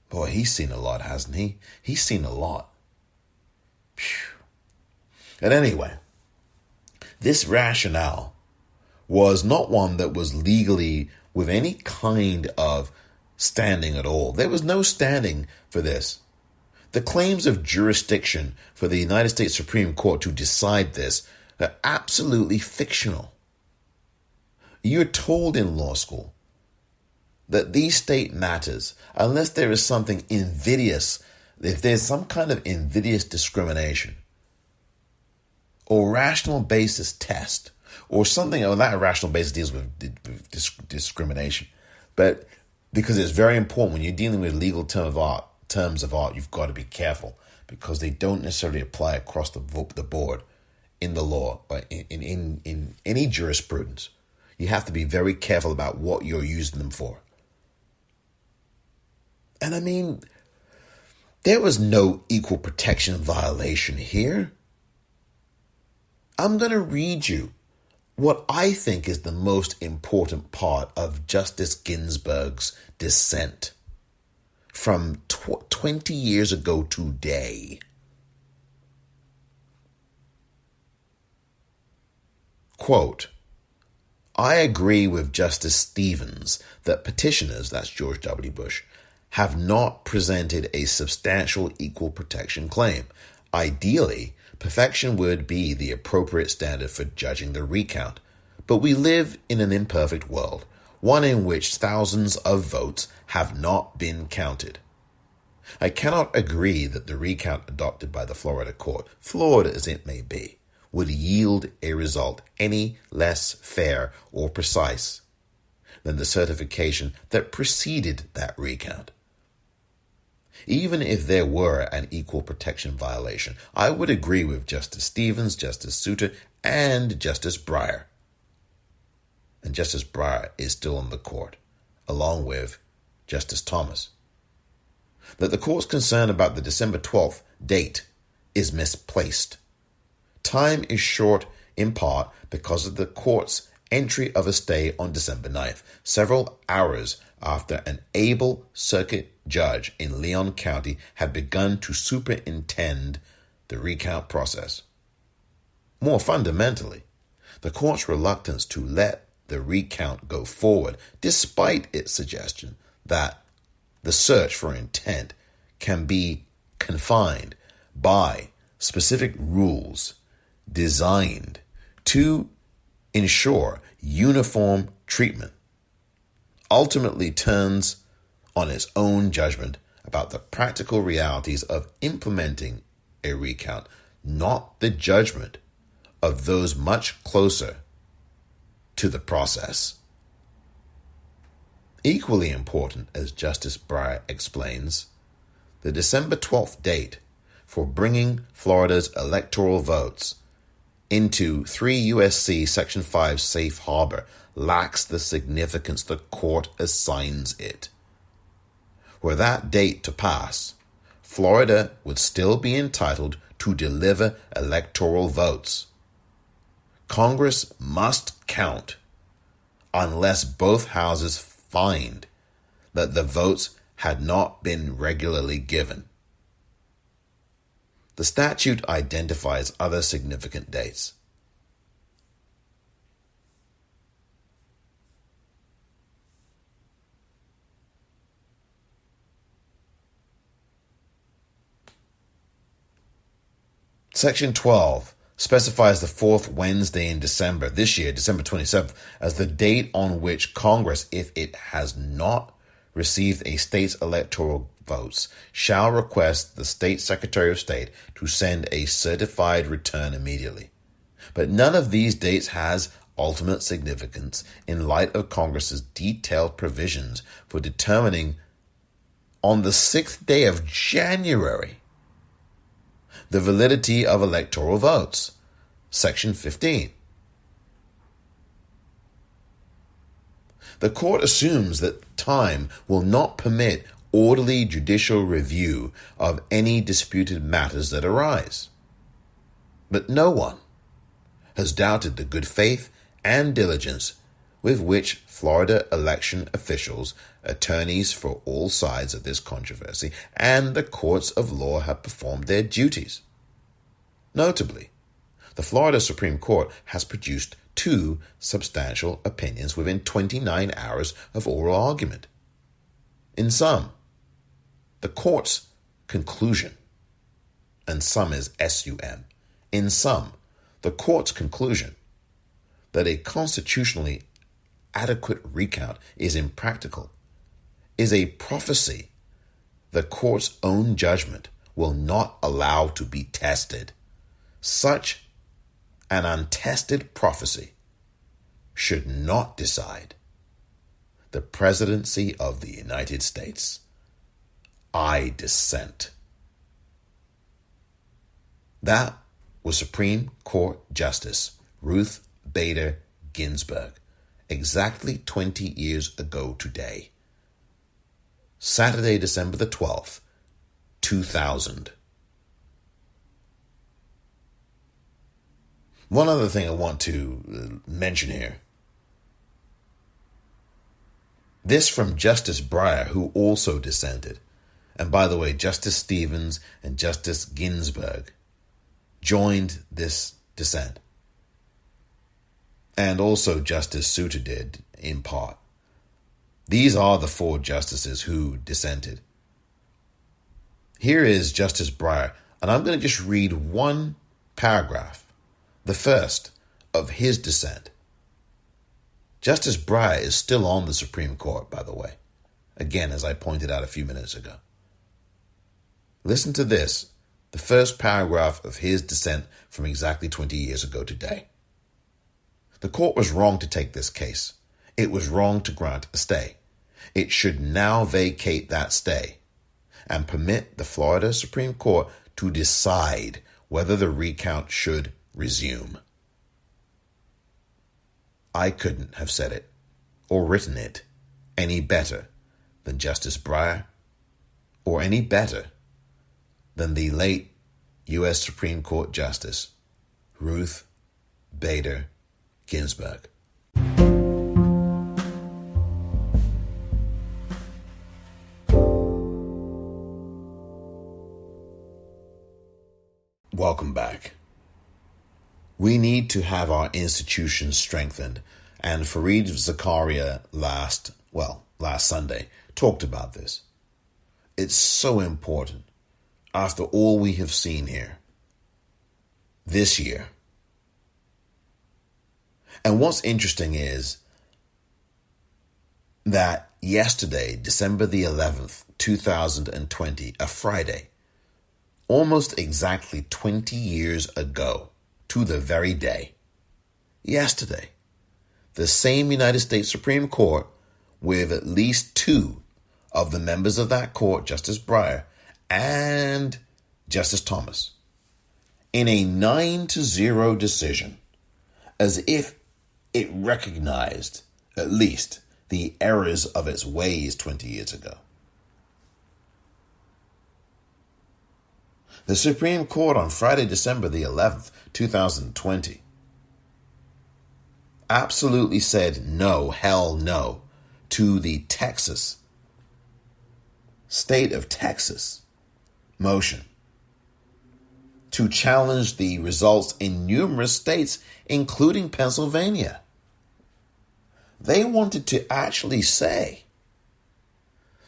Boy, he's seen a lot, hasn't he? He's seen a lot. Phew. And anyway, this rationale was not one that was legally with any kind of standing at all. There was no standing for this. The claims of jurisdiction for the United States Supreme Court to decide this are absolutely fictional. You're told in law school that these state matters, unless there is something invidious, if there's some kind of invidious discrimination or rational basis test or something, or that rational basis deals with discrimination. But because it's very important when you're dealing with legal terms of art, you've got to be careful because they don't necessarily apply across the board in the law or in any jurisprudence. You have to be very careful about what you're using them for. And I mean, there was no equal protection violation here. I'm going to read you what I think is the most important part of Justice Ginsburg's dissent from 20 years ago today. Quote, I agree with Justice Stevens that petitioners, that's George W. Bush, have not presented a substantial equal protection claim. Ideally, perfection would be the appropriate standard for judging the recount. But we live in an imperfect world, one in which thousands of votes have not been counted. I cannot agree that the recount adopted by the Florida court, flawed as it may be, would yield a result any less fair or precise than the certification that preceded that recount. Even if there were an equal protection violation, I would agree with Justice Stevens, Justice Souter, and Justice Breyer. And Justice Breyer is still on the court, along with Justice Thomas. That the court's concern about the December 12th date is misplaced. Time is short in part because of the court's entry of a stay on December 9th, several hours after an able circuit judge in Leon County had begun to superintend the recount process. More fundamentally, the court's reluctance to let the recount go forward, despite its suggestion that the search for intent can be confined by specific rules designed to ensure uniform treatment, ultimately turns on its own judgment about the practical realities of implementing a recount, not the judgment of those much closer to the process. Equally important, as Justice Breyer explains, the December 12th date for bringing Florida's electoral votes into 3 U.S.C. Section 5 safe harbor lacks the significance the court assigns it. Were that date to pass, Florida would still be entitled to deliver electoral votes. Congress must count unless both houses find that the votes had not been regularly given. The statute identifies other significant dates. Section 12 specifies the fourth Wednesday in December, this year, December 27th, as the date on which Congress, if it has not received a state's electoral votes, shall request the state Secretary of State to send a certified return immediately. But none of these dates has ultimate significance in light of Congress's detailed provisions for determining on the 6th day of January the validity of electoral votes. Section 15. The court assumes that time will not permit orderly judicial review of any disputed matters that arise. But no one has doubted the good faith and diligence with which Florida election officials, attorneys for all sides of this controversy, and the courts of law have performed their duties. Notably, the Florida Supreme Court has produced 2 substantial opinions within 29 hours of oral argument. In sum, the court's conclusion, and sum is S-U-M, in sum, the court's conclusion that a constitutionally adequate recount is impractical is a prophecy the court's own judgment will not allow to be tested. Such an untested prophecy should not decide the presidency of the United States. I dissent. That was Supreme Court Justice Ruth Bader Ginsburg, exactly 20 years ago today. Saturday, December the 12th, 2000. One other thing I want to mention here. This from Justice Breyer, who also dissented. And by the way, Justice Stevens and Justice Ginsburg joined this dissent. And also Justice Souter did, in part. These are the 4 justices who dissented. Here is Justice Breyer, and I'm going to just read one paragraph, the first of his dissent. Justice Breyer is still on the Supreme Court, by the way. Again, as I pointed out a few minutes ago. Listen to this, the first paragraph of his dissent from exactly 20 years ago today. The court was wrong to take this case. It was wrong to grant a stay. It should now vacate that stay and permit the Florida Supreme Court to decide whether the recount should resume. I couldn't have said it or written it any better than Justice Breyer, or any better than the late U.S. Supreme Court Justice Ruth Bader Ginsburg. welcome back. We need to have our institutions strengthened, and Fareed Zakaria last Sunday talked about this. It's so important after all we have seen here this year. And what's interesting is that yesterday, December the 11th, 2020, a Friday, almost exactly 20 years ago, to the very day, yesterday, the same United States Supreme Court, with at least two of the members of that court, Justice Breyer and Justice Thomas, in a 9-0 decision, as if it recognized at least the errors of its ways 20 years ago. The Supreme Court on Friday, December the 11th, 2020, absolutely said no, hell no, to the state of Texas motion to challenge the results in numerous states, including Pennsylvania. They wanted to actually say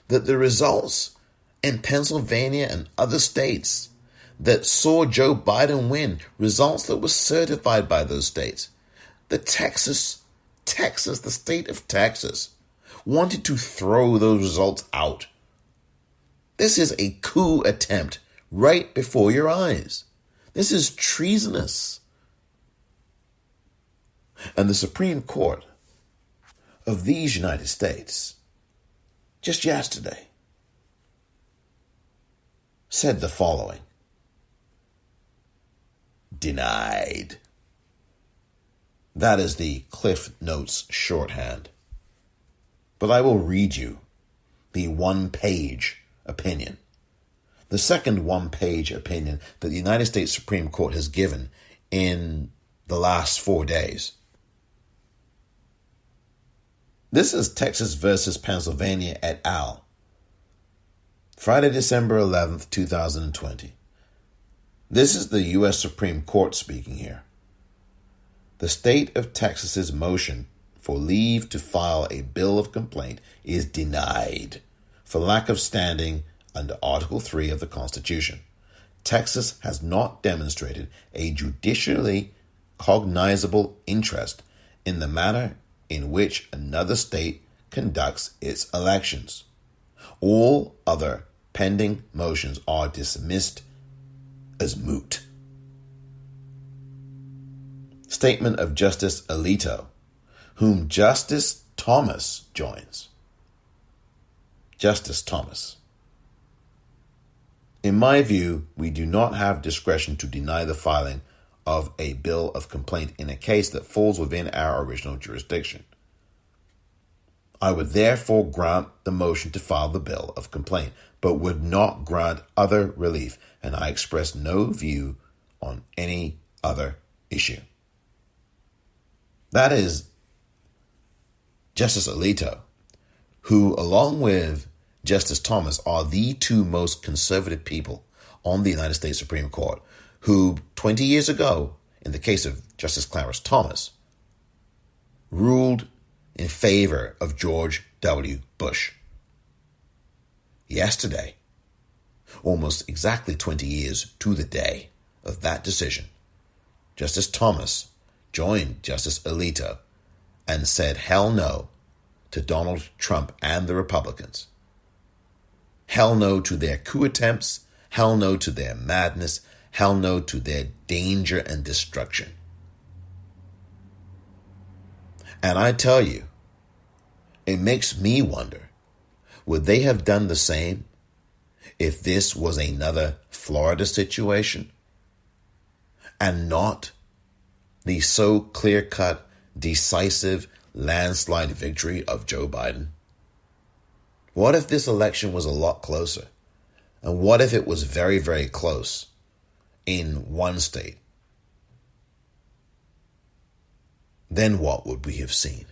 that the results in Pennsylvania and other states that saw Joe Biden win, results that were certified by those states, the state of Texas, wanted to throw those results out. This is a coup attempt right before your eyes. This is treasonous. And the Supreme Court of these United States, just yesterday, said the following: denied. That is the Cliff Notes shorthand. But I will read you the one-page opinion. The second one-page opinion that the United States Supreme Court has given in the last 4 days. This is Texas versus Pennsylvania et al. Friday, December 11th, 2020. This is the U.S. Supreme Court speaking here. The state of Texas's motion for leave to file a bill of complaint is denied for lack of standing under Article 3 of the Constitution. Texas has not demonstrated a judicially cognizable interest in the manner in which another state conducts its elections. All other pending motions are dismissed as moot. Statement of Justice Alito, whom Justice Thomas joins. Justice Thomas: in my view, we do not have discretion to deny the filing of a bill of complaint in a case that falls within our original jurisdiction. I would therefore grant the motion to file the bill of complaint, but would not grant other relief, and I express no view on any other issue. That is Justice Alito, who, along with Justice Thomas, are the two most conservative people on the United States Supreme Court, who 20 years ago, in the case of Justice Clarence Thomas, ruled in favor of George W. Bush. Yesterday, almost exactly 20 years to the day of that decision, Justice Thomas joined Justice Alito and said hell no to Donald Trump and the Republicans. Hell no to their coup attempts, hell no to their madness, hell no to their danger and destruction. And I tell you, it makes me wonder, would they have done the same if this was another Florida situation and not the so clear-cut, decisive landslide victory of Joe Biden? What if this election was a lot closer? And what if it was very, very close in one state? Then what would we have seen?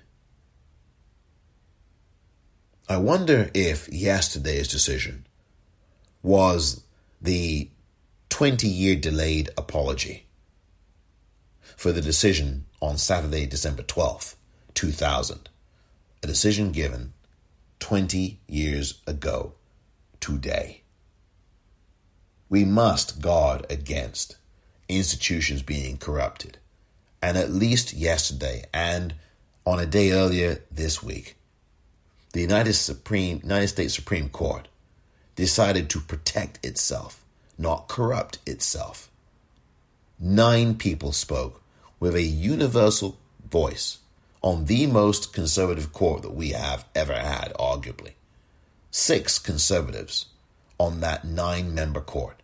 I wonder if yesterday's decision was the 20-year delayed apology for the decision on Saturday, December 12th, 2000. A decision given 20 years ago today. We must guard against institutions being corrupted. And at least yesterday and on a day earlier this week, the United States Supreme Court decided to protect itself, not corrupt itself. 9 people spoke with a universal voice on the most conservative court that we have ever had, arguably. 6 conservatives on that 9-member court.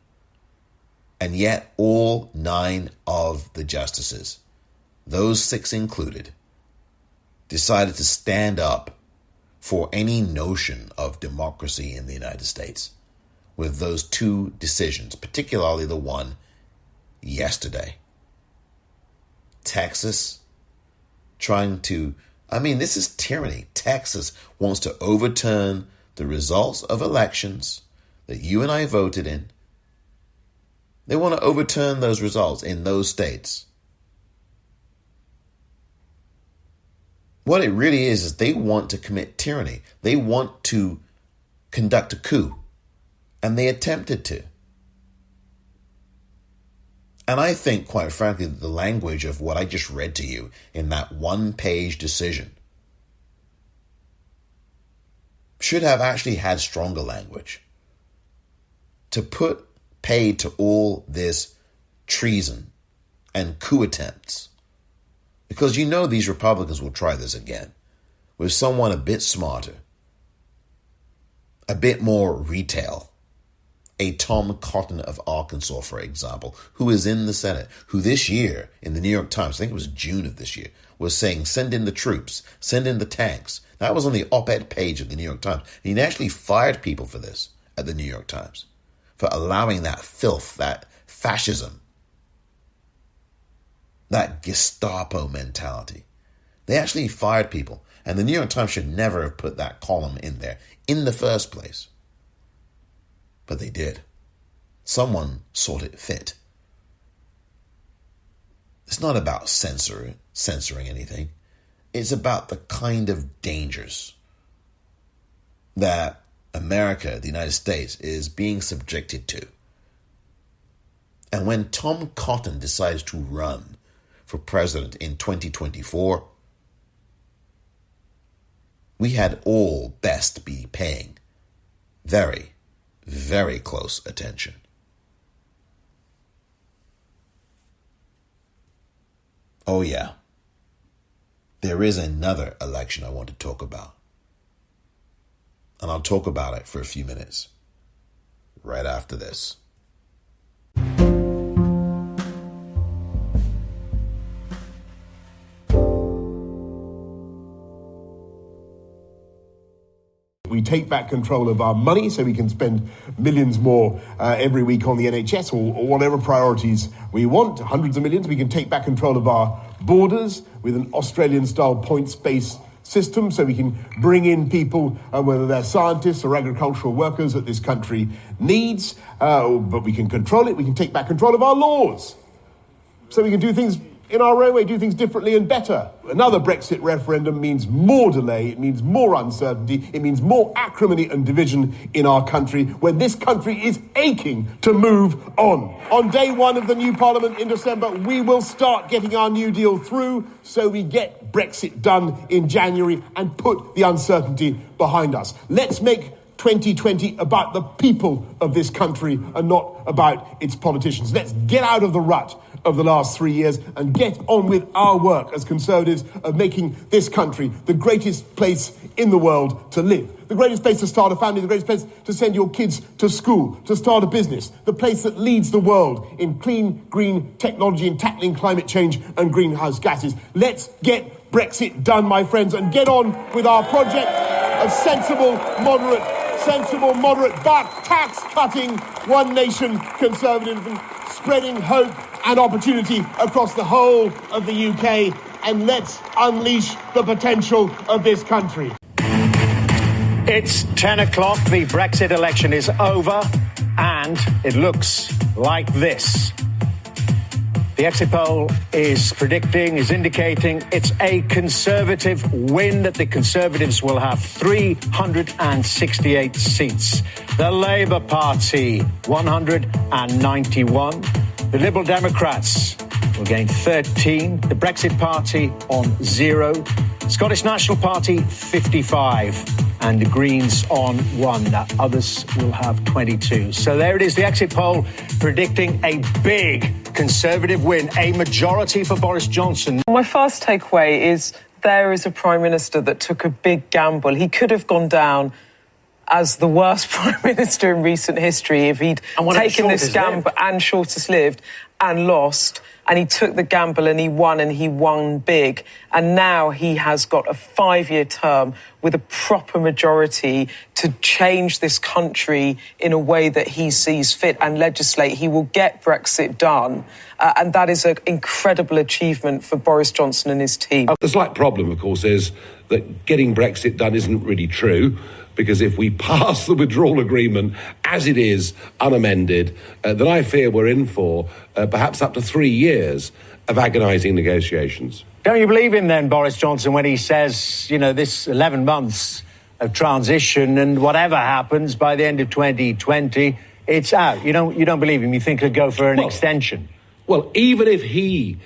And yet all 9 of the justices, those 6 included, decided to stand up for any notion of democracy in the United States with those 2 decisions, particularly the one yesterday. Texas this is tyranny. Texas wants to overturn the results of elections that you and I voted in. They want to overturn those results in those states. What it really is they want to commit tyranny. They want to conduct a coup. And they attempted to. And I think, quite frankly, that the language of what I just read to you in that 1-page decision should have actually had stronger language to put paid to all this treason and coup attempts. Because you know these Republicans will try this again with someone a bit smarter, a bit more retail. A Tom Cotton of Arkansas, for example, who is in the Senate, who this year in the New York Times, I think it was June of this year, was saying, send in the troops, send in the tanks. That was on the op-ed page of the New York Times. And he actually fired people for this at the New York Times, for allowing that filth, that fascism, that Gestapo mentality. They actually fired people. And the New York Times should never have put that column in there in the first place. But they did. Someone sought it fit. It's not about censoring anything. It's about the kind of dangers that America, the United States, is being subjected to. And when Tom Cotton decides to run for president in 2024, we had all best be paying very, very close attention. Oh yeah, there is another election I want to talk about. And I'll talk about it for a few minutes, right after this. We take back control of our money so we can spend millions more every week on the NHS or whatever priorities we want, hundreds of millions. We can take back control of our borders with an Australian-style points-based system so we can bring in people, whether they're scientists or agricultural workers that this country needs. But we can control it. We can take back control of our laws so we can do things in our own way, do things differently and better. Another Brexit referendum means more delay, it means more uncertainty, it means more acrimony and division in our country when this country is aching to move on. On day 1 of the new parliament in December, we will start getting our New Deal through so we get Brexit done in January and put the uncertainty behind us. Let's make 2020 about the people of this country and not about its politicians. Let's get out of the rut of the last 3 years and get on with our work as Conservatives of making this country the greatest place in the world to live. The greatest place to start a family, the greatest place to send your kids to school, to start a business, the place that leads the world in clean, green technology and tackling climate change and greenhouse gases. Let's get Brexit done, my friends, and get on with our project of sensible, moderate, tax-cutting, one nation conservatism, spreading hope and opportunity across the whole of the UK, and let's unleash the potential of this country. It's 10 o'clock. The Brexit election is over, And it looks like this. The exit poll is indicating it's a Conservative win, that the Conservatives will have 368 seats. The Labour Party, 191. The Liberal Democrats will gain 13. The Brexit Party on 0. Scottish National Party, 55. And the Greens on 1. Now, others will have 22. So there it is, the exit poll predicting a big Conservative win, a majority for Boris Johnson. My first takeaway is there is a Prime Minister that took a big gamble. He could have gone down as the worst Prime Minister in recent history if he'd taken this gamble and shortest lived and lost. And he took the gamble and he won big. And now he has got a 5-year term with a proper majority to change this country in a way that he sees fit and legislate. He will get Brexit done. And that is an incredible achievement for Boris Johnson and his team. The slight problem, of course, is that getting Brexit done isn't really true. Because if we pass the withdrawal agreement as it is, unamended, then I fear we're in for perhaps up to 3 years of agonising negotiations. Don't you believe him then, Boris Johnson, when he says, this 11 months of transition and whatever happens by the end of 2020, it's out? You don't believe him? You think he'll go for an extension? Well, even if he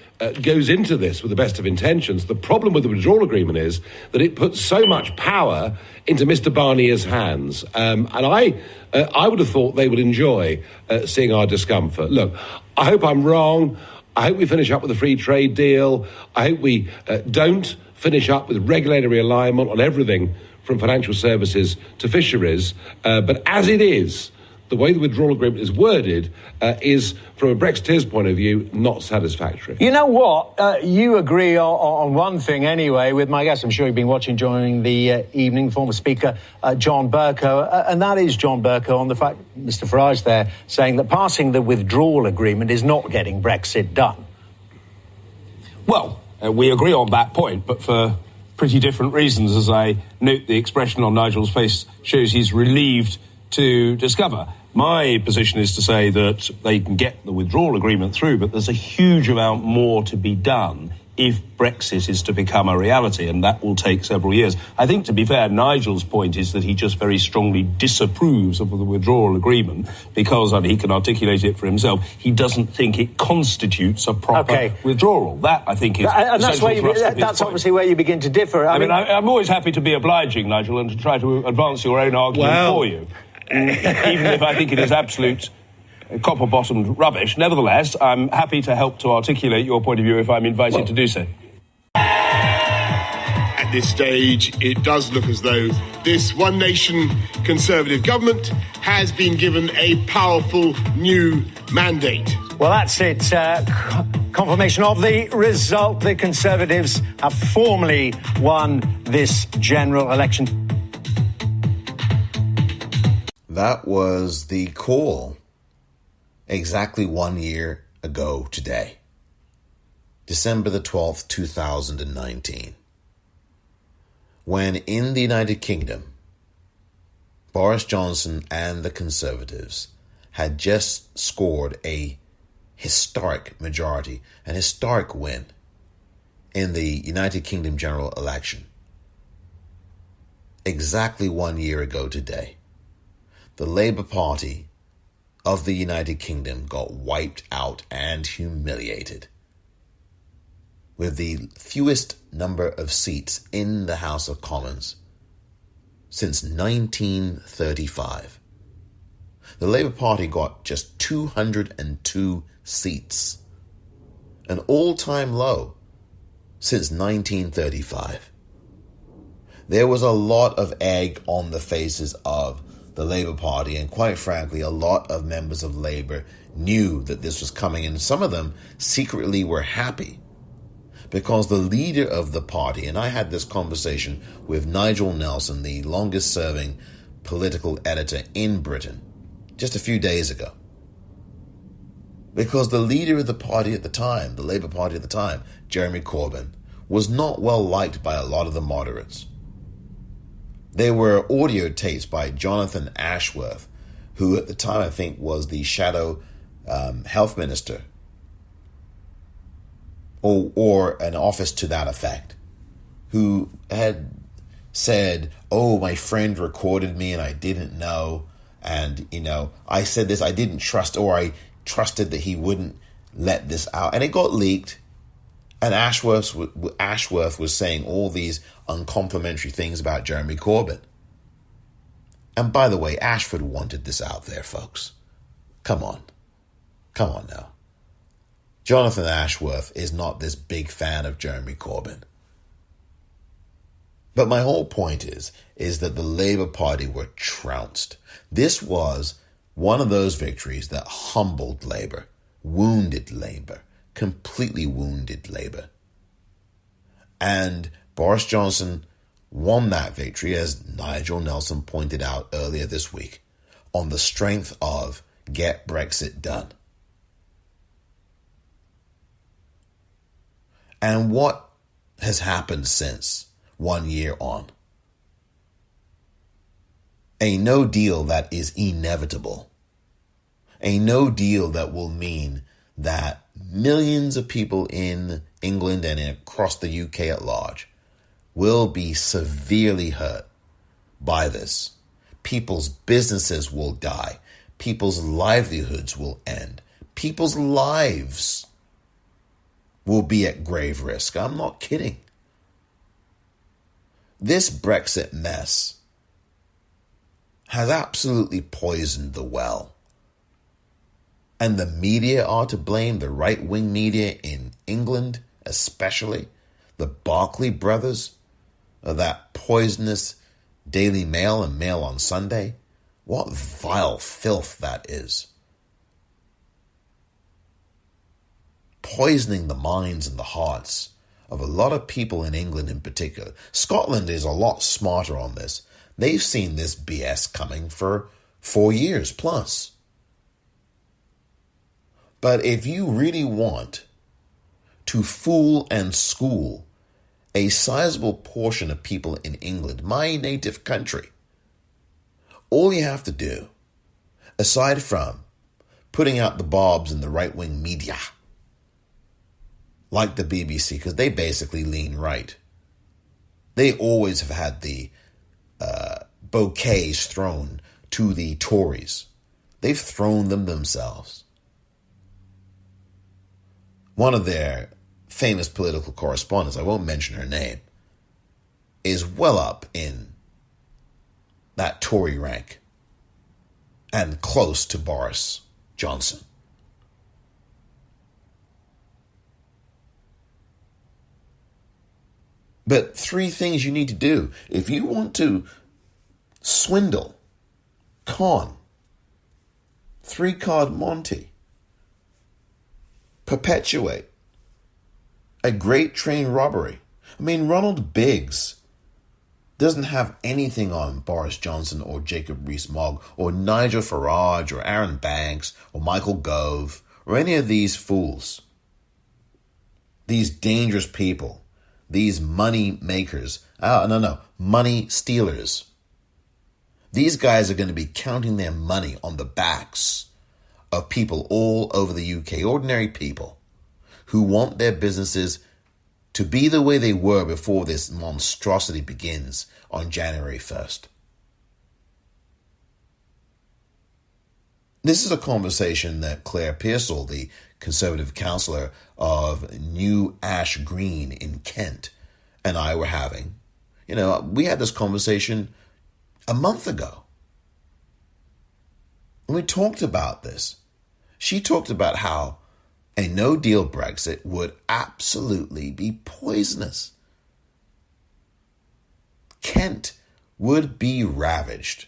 goes into this with the best of intentions, the problem with the withdrawal agreement is that it puts so much power into Mr. Barnier's hands. And I would have thought they would enjoy seeing our discomfort. Look, I hope I'm wrong. I hope we finish up with a free trade deal. I hope we don't finish up with regulatory alignment on everything from financial services to fisheries. But as it is, the way the withdrawal agreement is worded is, from a Brexiteer's point of view, not satisfactory. You know what? You agree on one thing anyway with my guest. I'm sure you've been watching during the evening, former Speaker John Bercow. And that is John Bercow on the fact, Mr Farage there, saying that passing the withdrawal agreement is not getting Brexit done. Well, we agree on that point, but for pretty different reasons. As I note, the expression on Nigel's face shows he's relieved to discover. My position is to say that they can get the withdrawal agreement through, but there's a huge amount more to be done if Brexit is to become a reality, and that will take several years. I think, to be fair, Nigel's point is that he just very strongly disapproves of the withdrawal agreement because, and he can articulate it for himself, he doesn't think it constitutes a proper withdrawal. That, I think, is and that's obviously where you begin to differ. I mean, I'm always happy to be obliging, Nigel, and to try to advance your own argument for you. Even if I think it is absolute copper-bottomed rubbish. Nevertheless, I'm happy to help to articulate your point of view if I'm invited to do so. At this stage, it does look as though this One Nation Conservative government has been given a powerful new mandate. Well, that's it. Confirmation of the result. The Conservatives have formally won this general election. That was the call exactly 1 year ago today, December the 12th, 2019, when in the United Kingdom, Boris Johnson and the Conservatives had just scored a historic majority, an historic win in the United Kingdom general election. Exactly 1 year ago today, the Labour Party of the United Kingdom got wiped out and humiliated, with the fewest number of seats in the House of Commons since 1935. The Labour Party got just 202 seats, an all-time low since 1935. There was a lot of egg on the faces of the Labour Party, and quite frankly, a lot of members of Labour knew that this was coming, and some of them secretly were happy because the leader of the party, and I had this conversation with Nigel Nelson, the longest serving political editor in Britain, just a few days ago, because the leader of the party at the time, the Labour Party at the time, Jeremy Corbyn, was not well liked by a lot of the moderates. There were audio tapes by Jonathan Ashworth, who at the time I think was the shadow health minister, or an office to that effect, who had said, oh, my friend recorded me and I didn't know. And, I said this, I didn't trust, or I trusted that he wouldn't let this out. And it got leaked. And Ashworth was saying all these uncomplimentary things about Jeremy Corbyn. And by the way, Ashford wanted this out there, folks. Come on now. Jonathan Ashworth is not this big fan of Jeremy Corbyn. But my whole point is that the Labour Party were trounced. This was one of those victories that humbled Labour, wounded Labour, completely wounded Labour. And Boris Johnson won that victory, as Nigel Nelson pointed out earlier this week, on the strength of Get Brexit Done. And what has happened since 1 year on? A no deal that is inevitable. A no deal that will mean that millions of people in England and across the UK at large will be severely hurt by this. People's businesses will die. People's livelihoods will end. People's lives will be at grave risk. I'm not kidding. This Brexit mess has absolutely poisoned the well. And the media are to blame, the right-wing media in England especially, the Barclay brothers, that poisonous Daily Mail and Mail on Sunday. What vile filth that is. Poisoning the minds and the hearts of a lot of people in England in particular. Scotland is a lot smarter on this. They've seen this BS coming for 4 years plus. But if you really want to fool and school a sizable portion of people in England, my native country, all you have to do, aside from putting out the bobs in the right-wing media, like the BBC, because they basically lean right. They always have had the bouquets thrown to the Tories. They've thrown them themselves. One of their famous political correspondents, I won't mention her name, is well up in that Tory rank and close to Boris Johnson. But 3 things you need to do if you want to swindle, con, 3-card Monty, perpetuate a great train robbery. I mean, Ronald Biggs doesn't have anything on Boris Johnson or Jacob Rees-Mogg or Nigel Farage or Aaron Banks or Michael Gove or any of these fools. These dangerous people. These money makers. Money stealers. These guys are going to be counting their money on the backs of people all over the UK, ordinary people who want their businesses to be the way they were before this monstrosity begins on January 1st. This is a conversation that Claire Pearsall, the Conservative councillor of New Ash Green in Kent, and I were having. We had this conversation a month ago. And we talked about this. She talked about how a no-deal Brexit would absolutely be poisonous. Kent would be ravaged.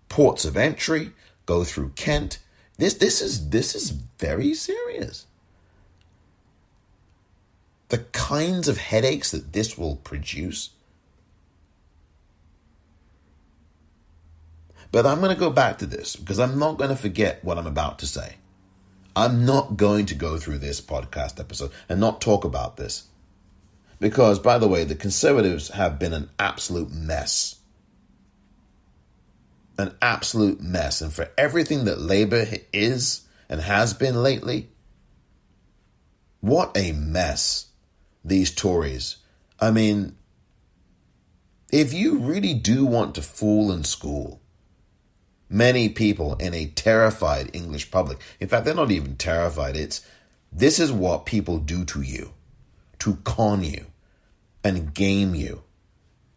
Ports of entry go through Kent. This is very serious. The kinds of headaches that this will produce. But I'm going to go back to this because I'm not going to forget what I'm about to say. I'm not going to go through this podcast episode and not talk about this. Because, by the way, the Conservatives have been an absolute mess. an absolute mess. And for everything that Labour is and has been lately, what a mess these Tories. I mean, if you really do want to fool and school many people in a terrified English public, in fact, they're not even terrified. This is what people do to you, to con you and game you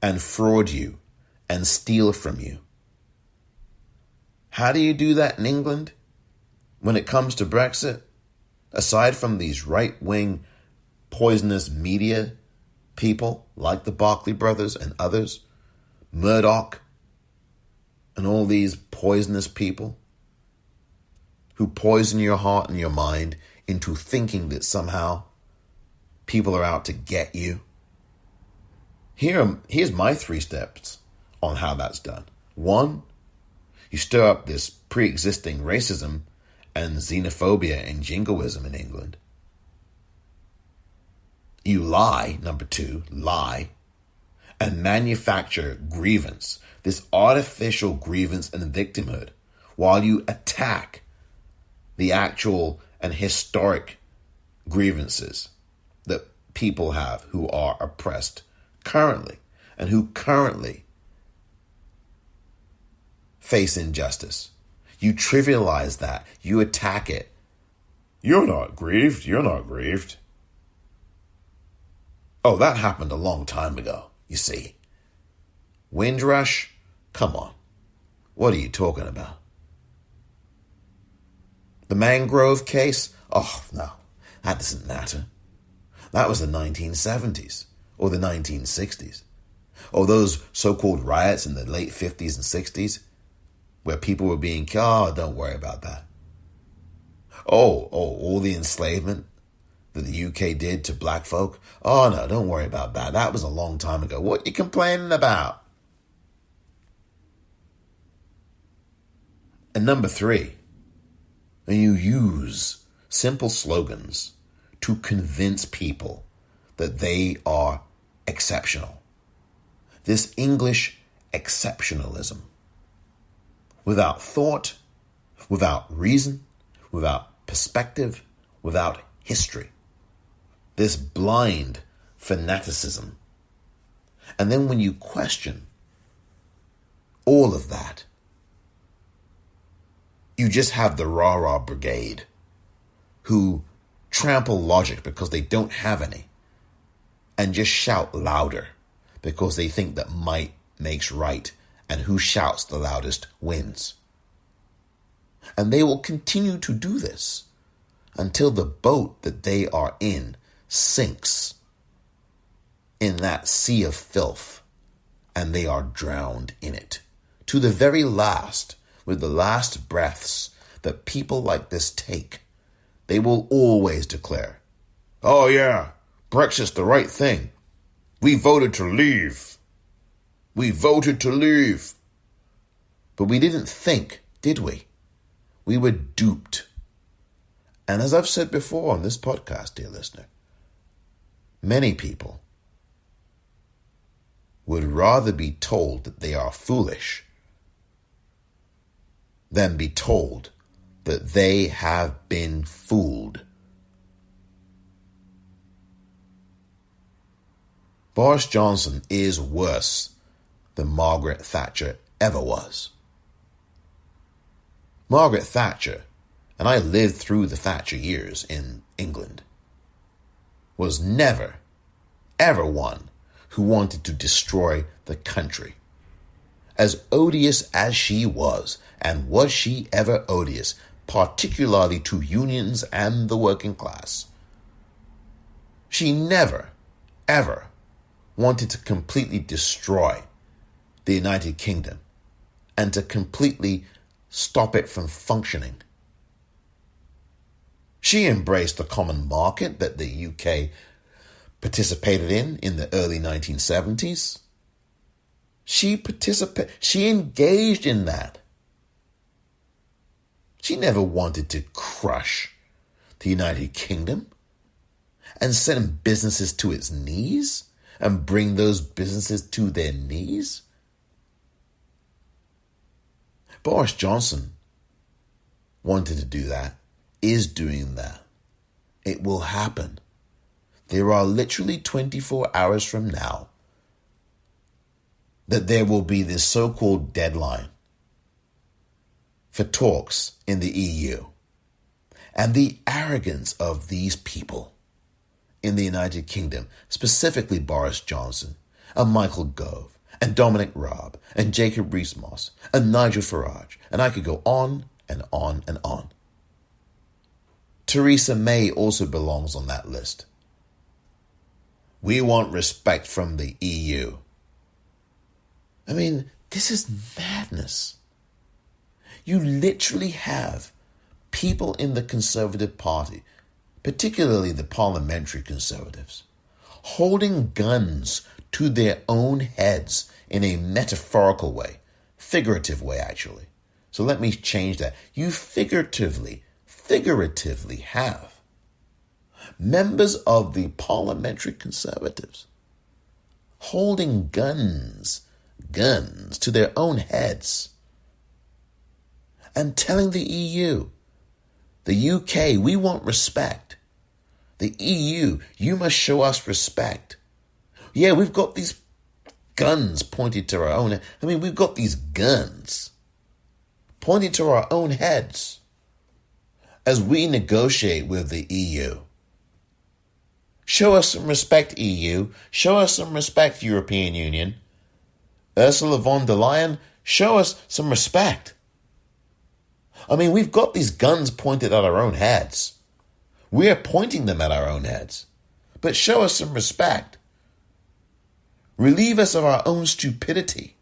and fraud you and steal from you. How do you do that in England when it comes to Brexit? Aside from these right-wing poisonous media people like the Barclay brothers and others, Murdoch and all these poisonous people who poison your heart and your mind into thinking that somehow people are out to get you. Here's my 3 steps on how that's done. 1, you stir up this pre-existing racism and xenophobia and jingoism in England. You lie, number 2, lie, and manufacture grievance, this artificial grievance and victimhood, while you attack the actual and historic grievances that people have who are oppressed currently and who currently face injustice. You trivialize that. You attack it. You're not grieved. You're not grieved. Oh, that happened a long time ago, you see. Windrush? Come on. What are you talking about? The mangrove case? Oh, no, that doesn't matter. That was the 1970s or the 1960s. Or those so-called riots in the late 50s and 60s where people were being killed. Oh, don't worry about that. Oh, all the enslavement that the UK did to black folk. Oh, no, don't worry about that. That was a long time ago. What are you complaining about? And number 3, you use simple slogans to convince people that they are exceptional. This English exceptionalism. Without thought, without reason, without perspective, without history. This blind fanaticism. And then when you question all of that, you just have the rah-rah brigade who trample logic because they don't have any and just shout louder because they think that might makes right, and who shouts the loudest wins. And they will continue to do this until the boat that they are in sinks in that sea of filth and they are drowned in it. To the very last, with the last breaths that people like this take, they will always declare, oh yeah, Brexit's the right thing. We voted to leave. We voted to leave. But we didn't think, did we? We were duped. And as I've said before on this podcast, dear listener, many people would rather be told that they are foolish than be told that they have been fooled. Boris Johnson is worse than Margaret Thatcher ever was. Margaret Thatcher, and I lived through the Thatcher years in England, was never, ever one who wanted to destroy the country. As odious as she was, and was she ever odious, particularly to unions and the working class, she never, ever wanted to completely destroy the United Kingdom and to completely stop it from functioning. She embraced the common market that the UK participated in the early 1970s. She engaged in that. She never wanted to crush the United Kingdom and send businesses to its knees and bring those businesses to their knees. Boris Johnson wanted to do that, is doing that. It will happen. There are literally 24 hours from now that there will be this so-called deadline for talks in the EU. And the arrogance of these people in the United Kingdom, specifically Boris Johnson and Michael Gove and Dominic Raab and Jacob Rees-Mogg and Nigel Farage, and I could go on and on and on. Theresa May also belongs on that list. We want respect from the EU. I mean, this is madness. You literally have people in the Conservative Party, particularly the parliamentary Conservatives, holding guns to their own heads in a metaphorical way, figurative way actually. So let me change that. You figuratively have members of the parliamentary Conservatives holding guns to their own heads and telling the EU, the UK, we want respect. The EU, you must show us respect. Yeah, we've got these guns pointed to our own. I mean, we've got these guns pointed to our own heads as we negotiate with the EU. Show us some respect, EU. Show us some respect, European Union. Ursula von der Leyen, show us some respect. I mean, we've got these guns pointed at our own heads. We're pointing them at our own heads. But show us some respect. Relieve us of our own stupidity.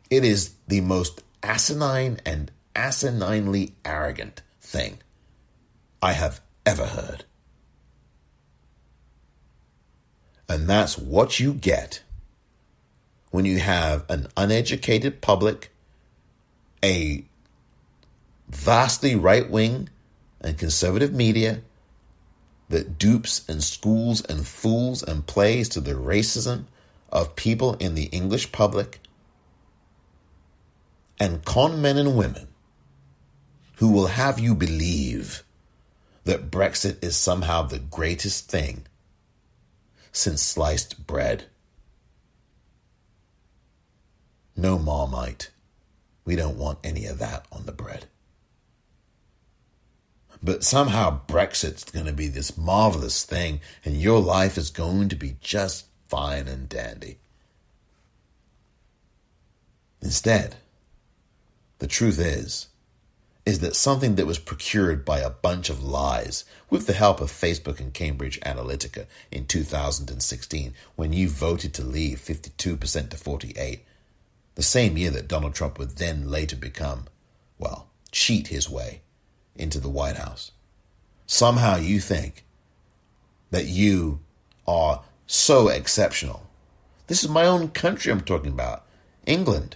It is the most asinine and asininely arrogant thing I have ever heard. And that's what you get when you have an uneducated public, a vastly right-wing and conservative media that dupes and schools and fools and plays to the racism of people in the English public, and con men and women who will have you believe that Brexit is somehow the greatest thing since sliced bread. No Marmite. We don't want any of that on the bread. But somehow Brexit's going to be this marvelous thing and your life is going to be just fine and dandy. Instead, the truth is that something that was procured by a bunch of lies with the help of Facebook and Cambridge Analytica in 2016 when you voted to leave 52% to 48%, the same year that Donald Trump would then later become, cheat his way into the White House. Somehow you think that you are so exceptional. This is my own country I'm talking about, England.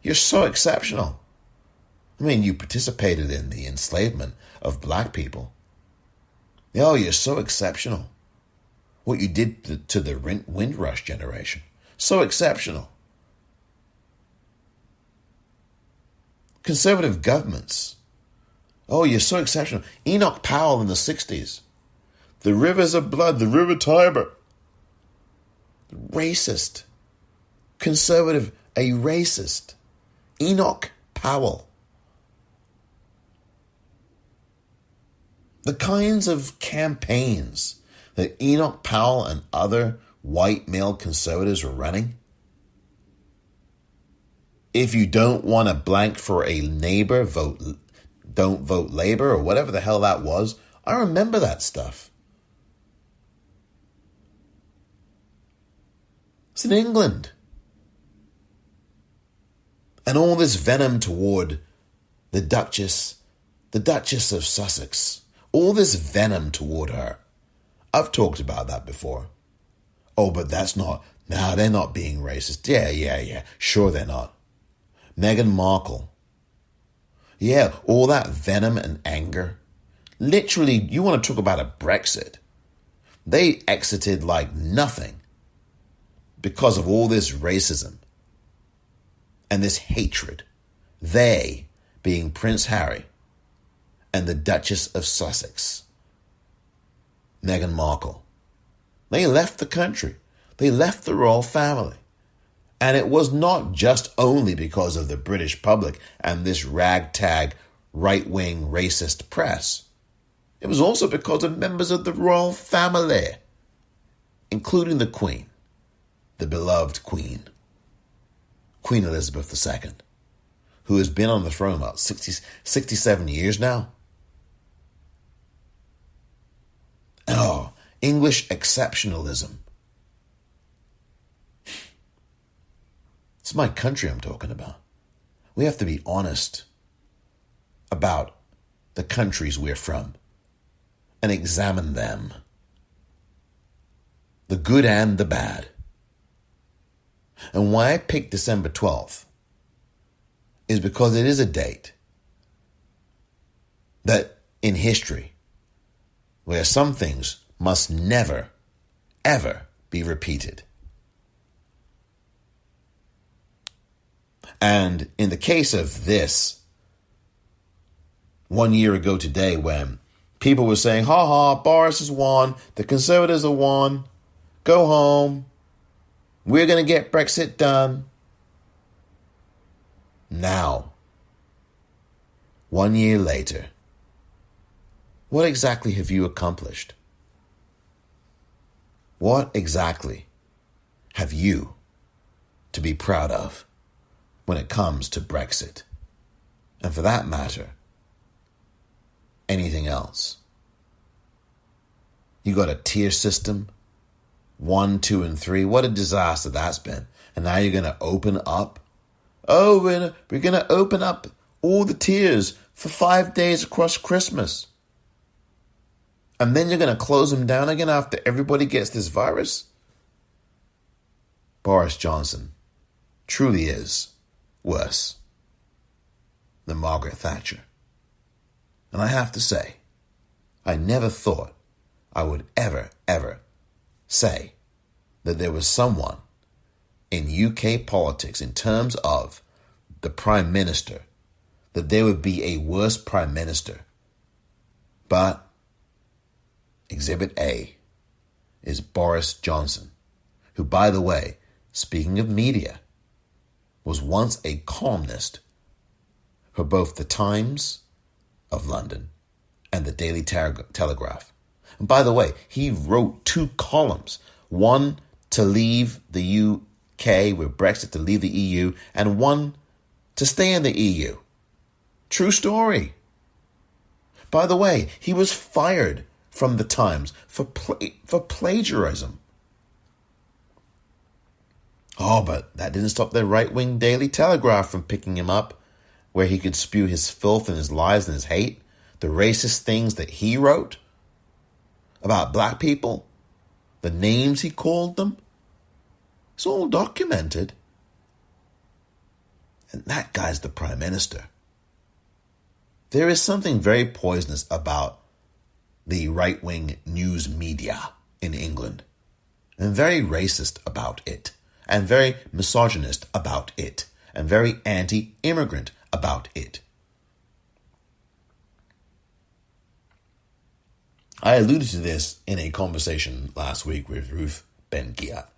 You're so exceptional. I mean, you participated in the enslavement of black people. Oh, you're so exceptional. What you did to the Windrush generation. So exceptional. Conservative governments. Oh, you're so exceptional. Enoch Powell in the 60s. The rivers of blood, the River Tiber. Racist. Conservative, a racist. Enoch Powell. The kinds of campaigns that Enoch Powell and other white male conservatives were running. If you don't want a blank for a neighbor, don't vote Labour, or whatever the hell that was. I remember that stuff. It's in England. And all this venom toward the Duchess of Sussex. All this venom toward her. I've talked about that before. Oh, but that's not, they're not being racist. Yeah. Sure they're not. Meghan Markle. Yeah, all that venom and anger. Literally, you want to talk about a Brexit. They exited like nothing. because of all this racism and this hatred. They, being Prince Harry and the Duchess of Sussex, Meghan Markle, they left the country. They left the royal family. And it was not just only because of the British public and this ragtag right-wing racist press. It was also because of members of the royal family, including the Queen, the beloved Queen, Queen Elizabeth II, who has been on the throne about 67 years now. Oh, English exceptionalism. It's my country I'm talking about. We have to be honest about the countries we're from and examine them, the good and the bad. And why I picked December 12th is because it is a date that in history where some things must never, ever be repeated. And in the case of this, 1 year ago today, when people were saying, ha ha, Boris has won, the Conservatives have won, go home, we're going to get Brexit done. Now, 1 year later, what exactly have you accomplished? What exactly have you to be proud of when it comes to Brexit? And for that matter, anything else? You got a tier system, 1, 2, and 3. What a disaster that's been. And now you're going to open up. Oh, we're going to open up all the tiers for 5 days across Christmas. And then you're going to close them down again after everybody gets this virus? Boris Johnson truly is worse than Margaret Thatcher. And I have to say, I never thought I would ever say that there was someone in UK politics in terms of the Prime Minister, that there would be a worse Prime Minister. But Exhibit A is Boris Johnson, who, by the way, speaking of media, was once a columnist for both the Times of London and the Daily Telegraph. And by the way, he wrote 2 columns, one to leave the UK with Brexit, to leave the EU, and one to stay in the EU. True story. By the way, he was fired from the Times for plagiarism. Oh, but that didn't stop the right-wing Daily Telegraph from picking him up, where he could spew his filth and his lies and his hate, the racist things that he wrote about black people, the names he called them. It's all documented. And that guy's the Prime Minister. There is something very poisonous about the right-wing news media in England, and very racist about it, and very misogynist about it, and very anti-immigrant about it. I alluded to this in a conversation last week with Ruth Ben-Ghiat,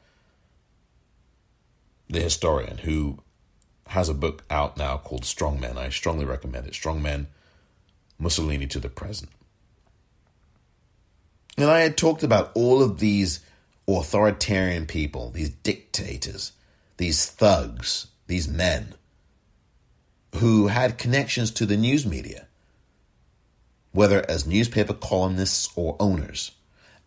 the historian who has a book out now called Strong Men. I strongly recommend it. Strong Men, Mussolini to the Present. And I had talked about all of these authoritarian people, these dictators, these thugs, these men who had connections to the news media, whether as newspaper columnists or owners.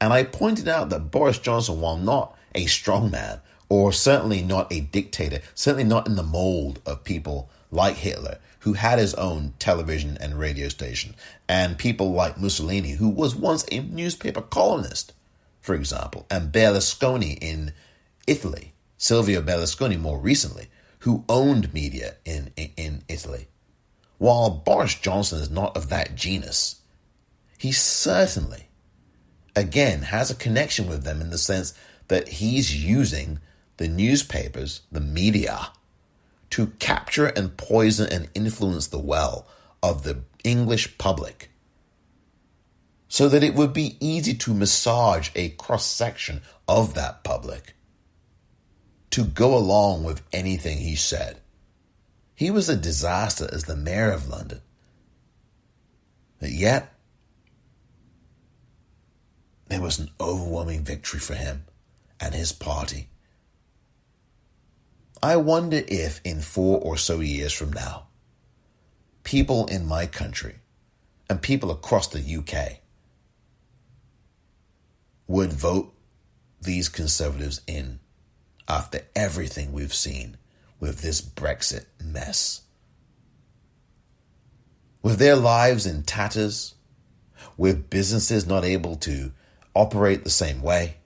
And I pointed out that Boris Johnson, while not a strongman, or certainly not a dictator, certainly not in the mold of people like Hitler, who had his own television and radio station, and people like Mussolini, who was once a newspaper columnist, for example, and Berlusconi in Italy, Silvio Berlusconi more recently, who owned media in Italy. While Boris Johnson is not of that genus, he certainly, again, has a connection with them in the sense that he's using the newspapers, the media, to capture and poison and influence the will of the English public so that it would be easy to massage a cross-section of that public to go along with anything he said. He was a disaster as the mayor of London. But yet, there was an overwhelming victory for him and his party. I wonder if in 4 or so years from now, people in my country and people across the UK would vote these Conservatives in after everything we've seen with this Brexit mess. With their lives in tatters, with businesses not able to operate the same way,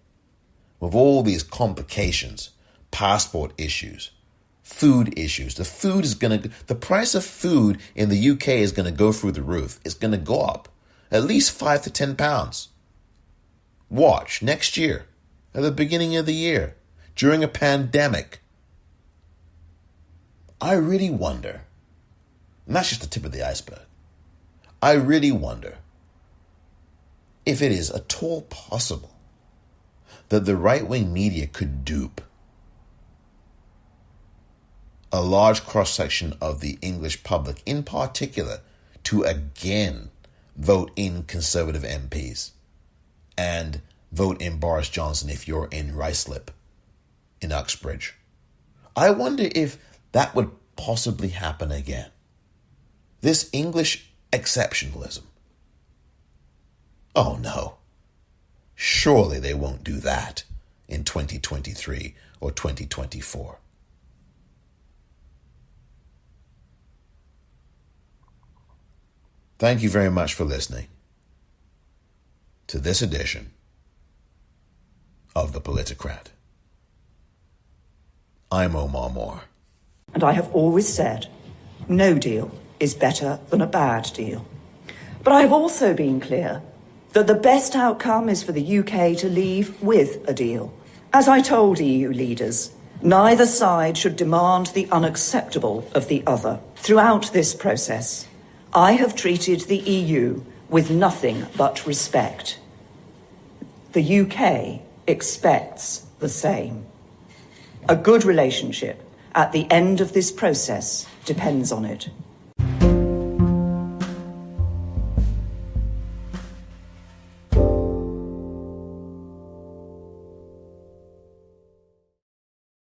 with all these complications, passport issues, food issues. The price of food in the UK is going to go through the roof. It's going to go up at least £5 to £10. Watch next year, at the beginning of the year, during a pandemic. I really wonder, and that's just the tip of the iceberg, I really wonder if it is at all possible that the right-wing media could dupe a large cross-section of the English public, in particular, to again vote in Conservative MPs and vote in Boris Johnson if you're in Ruislip, in Uxbridge. I wonder if that would possibly happen again. This English exceptionalism. Oh no. Surely they won't do that in 2023 or 2024. Thank you very much for listening to this edition of The Politicrat. I'm Omar Moore. And I have always said, no deal is better than a bad deal. But I have also been clear that the best outcome is for the UK to leave with a deal. As I told EU leaders, neither side should demand the unacceptable of the other. Throughout this process, I have treated the EU with nothing but respect. The UK expects the same. A good relationship at the end of this process depends on it.